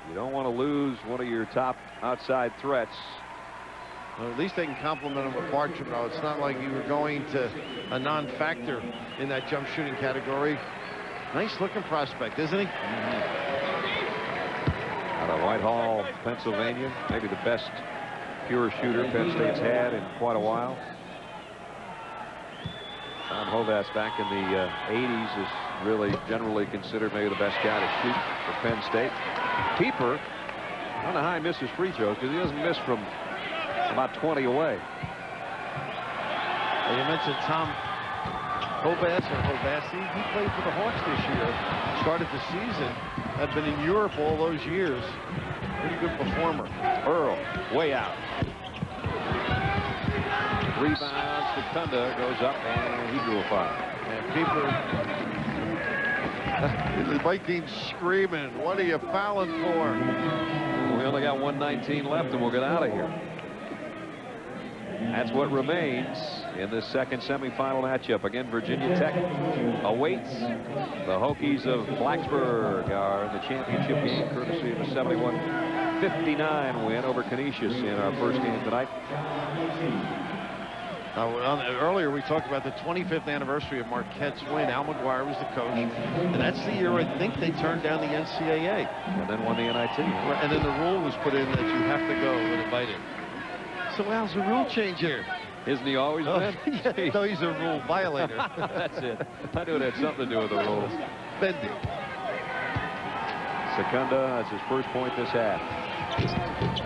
You don't want to lose one of your top outside threats. Well, at least they can compliment him with Bartram, though. It's not like you were going to a non-factor in that jump shooting category. Nice looking prospect, isn't he? Out of Whitehall, Pennsylvania, maybe the best pure shooter Penn State's had in quite a while. Tom Hovass back in the 80s is really generally considered maybe the best guy to shoot for Penn State. Pieper, I don't know how he misses free throws, because he doesn't miss from about 20 away. And you mentioned Tom Hovass or Hovassi. He played for the Hawks this year. Started the season. Had been in Europe all those years. Pretty good performer. Earl, way out. Rebounds. Secunda goes up, and he drew a foul. And Pieper, the Vikings screaming, "What are you fouling for?" We only got 1:19 left, and we'll get out of here. That's what remains in this second semifinal matchup. Again, Virginia Tech awaits. The Hokies of Blacksburg are in the championship game, courtesy of a 71-59 win over Canisius in our first game tonight. Earlier we talked about the 25th anniversary of Marquette's win. Al McGuire was the coach, and that's the year I think they turned down the NCAA. And then won the NIT. And then the rule was put in that you have to go when invited. So Al's a rule changer. Isn't he always been? Yeah, no, he's a rule violator. That's it. I knew it had something to do with the rules. Bending. Secunda has his first point this half.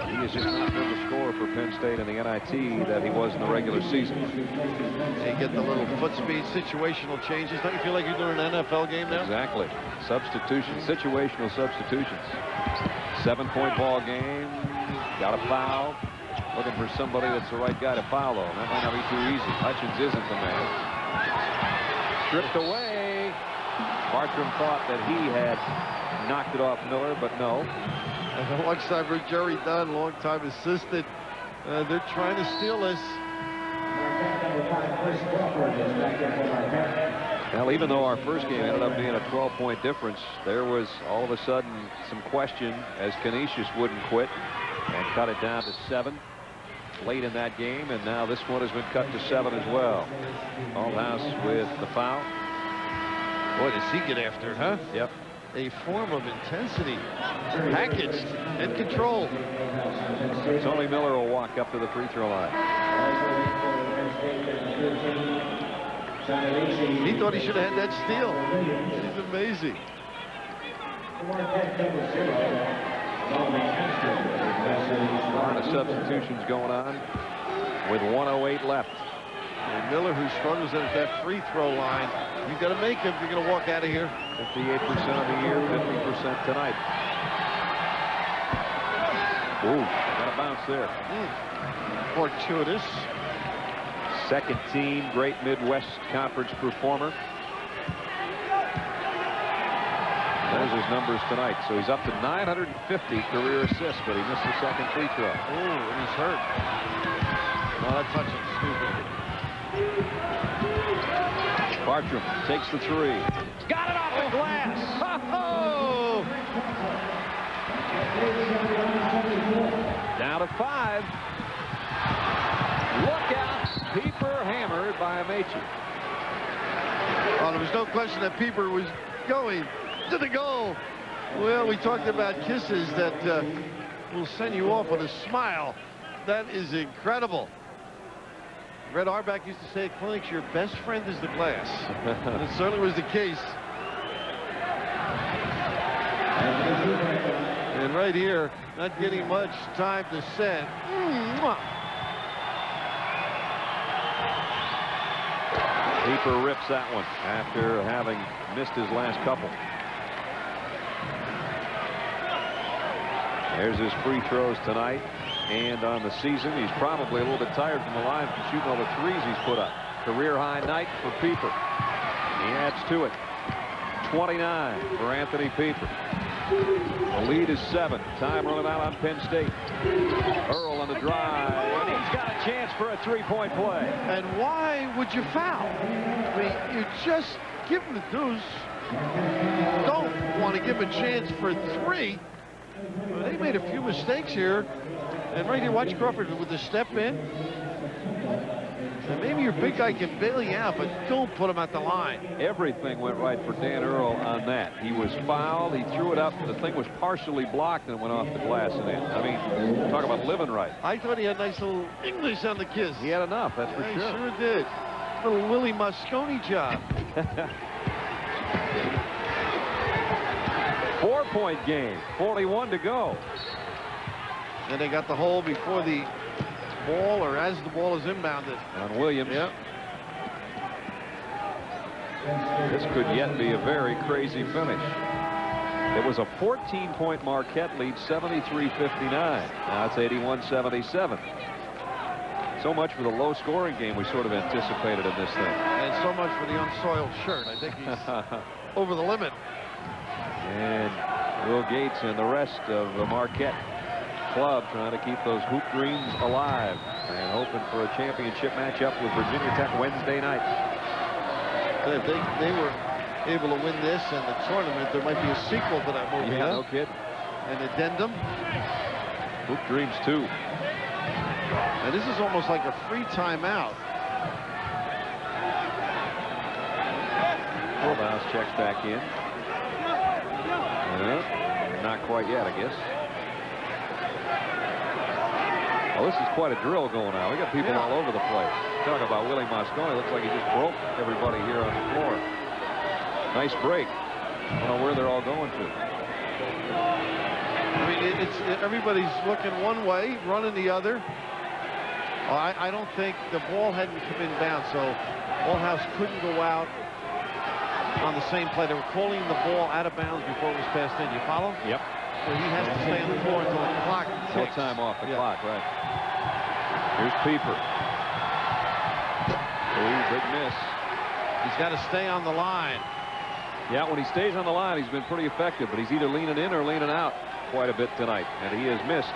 He has just not been the scorer for Penn State in the NIT that he was in the regular season. They get the little foot speed situational changes. Don't you feel like you're doing an NFL game now? Exactly. Substitutions, situational substitutions. 7-point ball game. Got a foul. Looking for somebody that's the right guy to foul, though. That might not be too easy. Hutchins isn't the man. Stripped away. Bartram thought that he had knocked it off Miller, but no. And I watched that for Jerry Dunn, longtime assistant. They're trying to steal this. Well, even though our first game ended up being a 12-point difference, there was all of a sudden some question as Canisius wouldn't quit and cut it down to 7 late in that game, and now this one has been cut to 7 as well. Aldhouse with the foul. Boy, does he get after it, huh? Yep. A form of intensity, packaged and controlled. Tony Miller will walk up to the free throw line. He thought he should have had that steal. He's amazing. A lot of substitutions going on with 1:08 left. And Miller, who struggles at that free throw line, you've got to make him if you're going to walk out of here. 58% of the year, 50% tonight. Ooh, got a bounce there. Fortuitous. Second team, great Midwest Conference performer. There's his numbers tonight. So he's up to 950 career assists, but he missed the second free throw. Oh, and he's hurt. No, that's touching. Excuse me. Bartram takes the 3. Got it off the glass. Oh! Down to 5. Look out. Pieper hammered by Ameche. Oh, there was no question that Pieper was going to the goal. Well, we talked about kisses that will send you off with a smile. That is incredible. Red Auerbach used to say at clinics, your best friend is the glass. And it certainly was the case. And right here, not getting much time to set. Pieper rips that one after having missed his last couple. There's his free throws tonight and on the season. He's probably a little bit tired from the line from shooting all the 3s he's put up. Career high night for Pieper. He adds to it. 29 for Anthony Pieper. The lead is 7. Time running out on Penn State. Earl on the drive, and he's got a chance for a 3-point play. And why would you foul? I mean, you just give him the deuce. Don't want to give him a chance for 3. They made a few mistakes here. And right here, watch Crawford with the step in. And maybe your big guy can bail you out, but don't put him at the line. Everything went right for Dan Earl on that. He was fouled. He threw it up. The thing was partially blocked and went off the glass and in. I mean, talk about living right. I thought he had a nice little English on the kiss. He had enough, that's for He sure. sure did. Little Willie Moscone job. 4-point game. 41 to go. And they got the hole before the ball, or as the ball is inbounded. On Williams. Yep. This could yet be a very crazy finish. It was a 14-point Marquette lead, 73-59. Now it's 81-77. So much for the low-scoring game we sort of anticipated in this thing. And so much for the unsoiled shirt. I think he's over the limit. And Will Gates and the rest of the Marquette club trying to keep those hoop dreams alive and hoping for a championship matchup with Virginia Tech Wednesday night. If they were able to win this and the tournament, there might be a sequel to that movie. Yeah, huh? no kidding. An addendum. Hoop dreams too. And this is almost like a free timeout. Aldhouse checks back in. Not quite yet, I guess. Well, this is quite a drill going on. We got people all over the place. Talk about Willie Moscone. Looks like he just broke everybody here on the floor. Nice break. I don't know where they're all going to. I mean, everybody's looking one way, running the other. I don't think the ball hadn't come inbound, so Ballhouse couldn't go out on the same play. They were calling the ball out of bounds before it was passed in. You follow? Yep. So he has to stay on the floor until the clock ticks. Full time off the clock, right. Here's Pieper. Oh, big miss. He's got to stay on the line. Yeah, when he stays on the line, he's been pretty effective, but he's either leaning in or leaning out quite a bit tonight, and he has missed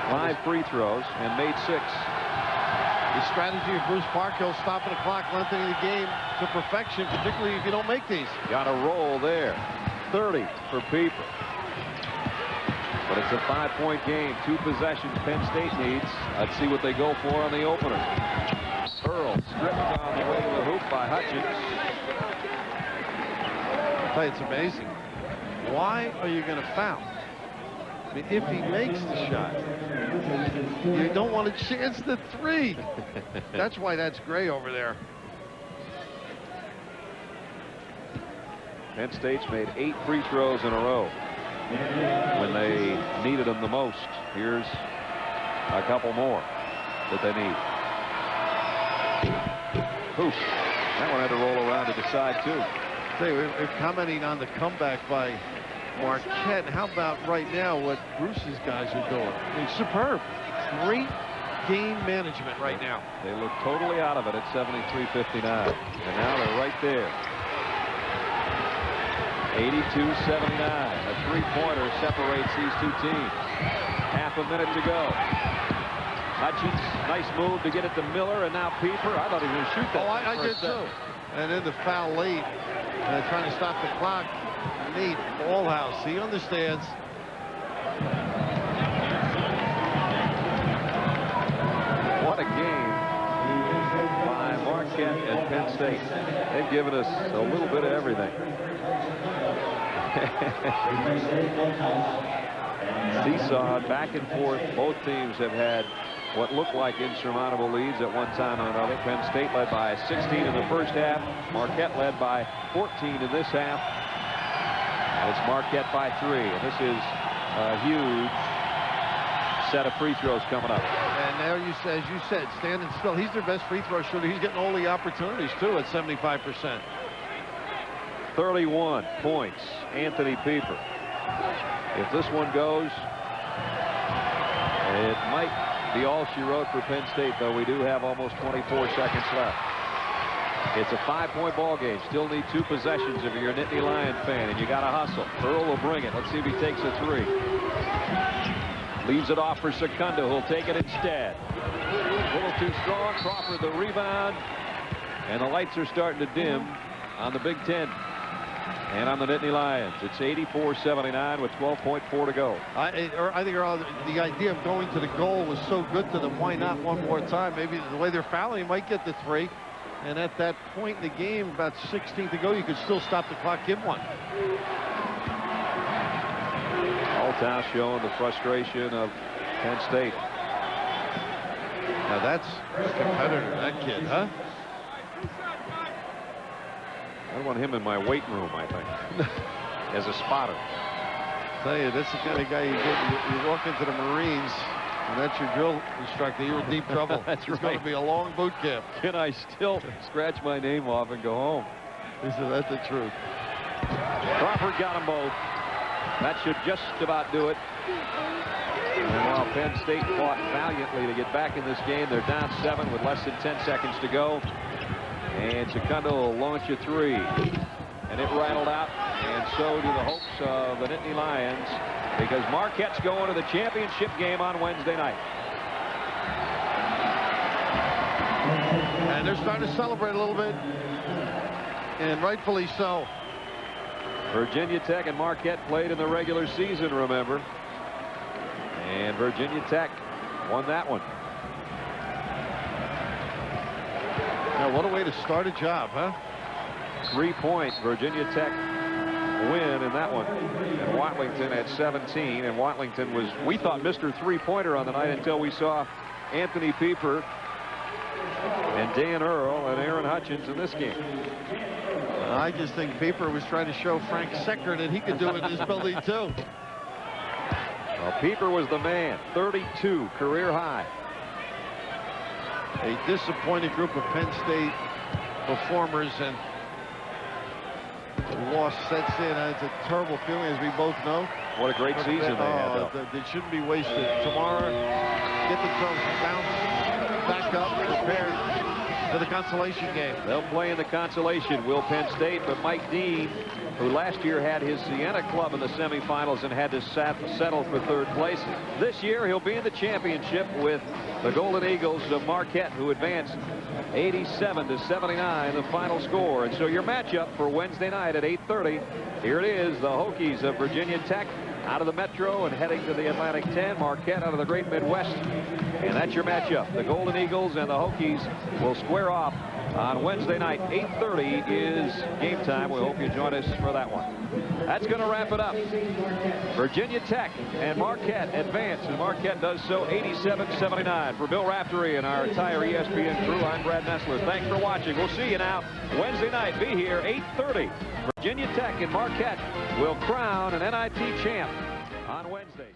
5 free throws and made 6. The strategy of Bruce Parkhill, stopping the clock, lengthening the game to perfection, particularly if you don't make these. Got a roll there. 30 for Pieper. But it's a 5-point game. 2 possessions Penn State needs. Let's see what they go for on the opener. Earl stripped on the way to the hoop by Hutchins. I'll tell you, it's amazing. Why are you going to foul? I mean, if he makes the shot, you don't want to chance the 3. That's why that's gray over there. Penn State's made 8 free throws in a row when they needed them the most. Here's a couple more that they need. Oof. That one had to roll around to the side, too. We're commenting on the comeback by Marquette. How about right now what Bruce's guys are doing? I mean, superb. Great game management right now. They look totally out of it at 73-59. And now they're right there. 82-79. A 3-pointer separates these 2 teams. Half a minute to go. Hutchins, nice move to get it to Miller, and now Pieper. I thought he was going to shoot that. Oh, I did too. And then the foul late. Trying to stop the clock. Nate Ballhouse, he understands. What a game by Marquette and Penn State. They've given us a little bit of everything. Seesaw back and forth. Both teams have had what looked like insurmountable leads at one time or another. Penn State led by 16 in the first half. Marquette led by 14 in this half. And it's Marquette by 3. And this is a huge set of free throws coming up. And there you say, as you said, standing still. He's their best free throw shooter. He's getting all the opportunities too at 75%. 31 points, Anthony Pieper. If this one goes, it might be all she wrote for Penn State, though we do have almost 24 seconds left. It's a 5-point ball game. Still need 2 possessions if you're a Nittany Lion fan, and you got to hustle. Earl will bring it. Let's see if he takes a 3. Leaves it off for Secundo, who'll take it instead. A little too strong. Crawford the rebound, and the lights are starting to dim on the Big Ten and on the Nittany Lions. It's 84-79 with 12.4 to go. I think the idea of going to the goal was so good to them. Why not one more time? Maybe the way they're fouling, he might get the 3. And at that point in the game, about 16 to go, you could still stop the clock, give one. Althouse showing the frustration of Penn State. Now that's a competitor, that kid, huh? I want him in my weight room, I think, as a spotter. I tell you, that's the kind of guy you walk into the Marines, and that's your drill instructor, you're in deep trouble. That's it's right. going to be a long boot camp. Can I still scratch my name off and go home? He said, that's the truth. Crawford got them both. That should just about do it. And while Penn State fought valiantly to get back in this game, they're down 7 with less than 10 seconds to go. And Secundo will launch a 3. And it rattled out, and so do the hopes of the Nittany Lions, because Marquette's going to the championship game on Wednesday night. And they're starting to celebrate a little bit, and rightfully so. Virginia Tech and Marquette played in the regular season, remember. And Virginia Tech won that one. Now, what a way to start a job, huh? 3-point Virginia Tech win in that one. And Watlington had 17, and Watlington was, we thought, Mr. 3-pointer on the night until we saw Anthony Pieper and Dan Earl and Aaron Hutchins in this game. I just think Pieper was trying to show Frank Secker that he could do it in this building too. Well, Pieper was the man. 32 career high. A disappointed group of Penn State performers, and the loss sets in. It's a terrible feeling, as we both know. What a great season they had, though. It shouldn't be wasted. Tomorrow, get themselves bounced back up, prepared for the consolation game. They'll play in the consolation, will Penn State, but Mike Dean, who last year had his Siena club in the semifinals and had to settle for third place, this year he'll be in the championship with the Golden Eagles of Marquette, who advanced 87-79, the final score. And so your matchup for Wednesday night at 8:30, here it is, the Hokies of Virginia Tech out of the Metro and heading to the Atlantic 10, Marquette out of the Great Midwest. And that's your matchup. The Golden Eagles and the Hokies will square off on Wednesday night. 8:30 is game time. We hope you join us for that one. That's going to wrap it up. Virginia Tech and Marquette advance, and Marquette does so 87-79. For Bill Raftery and our entire ESPN crew, I'm Brad Nessler. Thanks for watching. We'll see you now Wednesday night. Be here 8:30. Virginia Tech and Marquette will crown an NIT champ on Wednesday.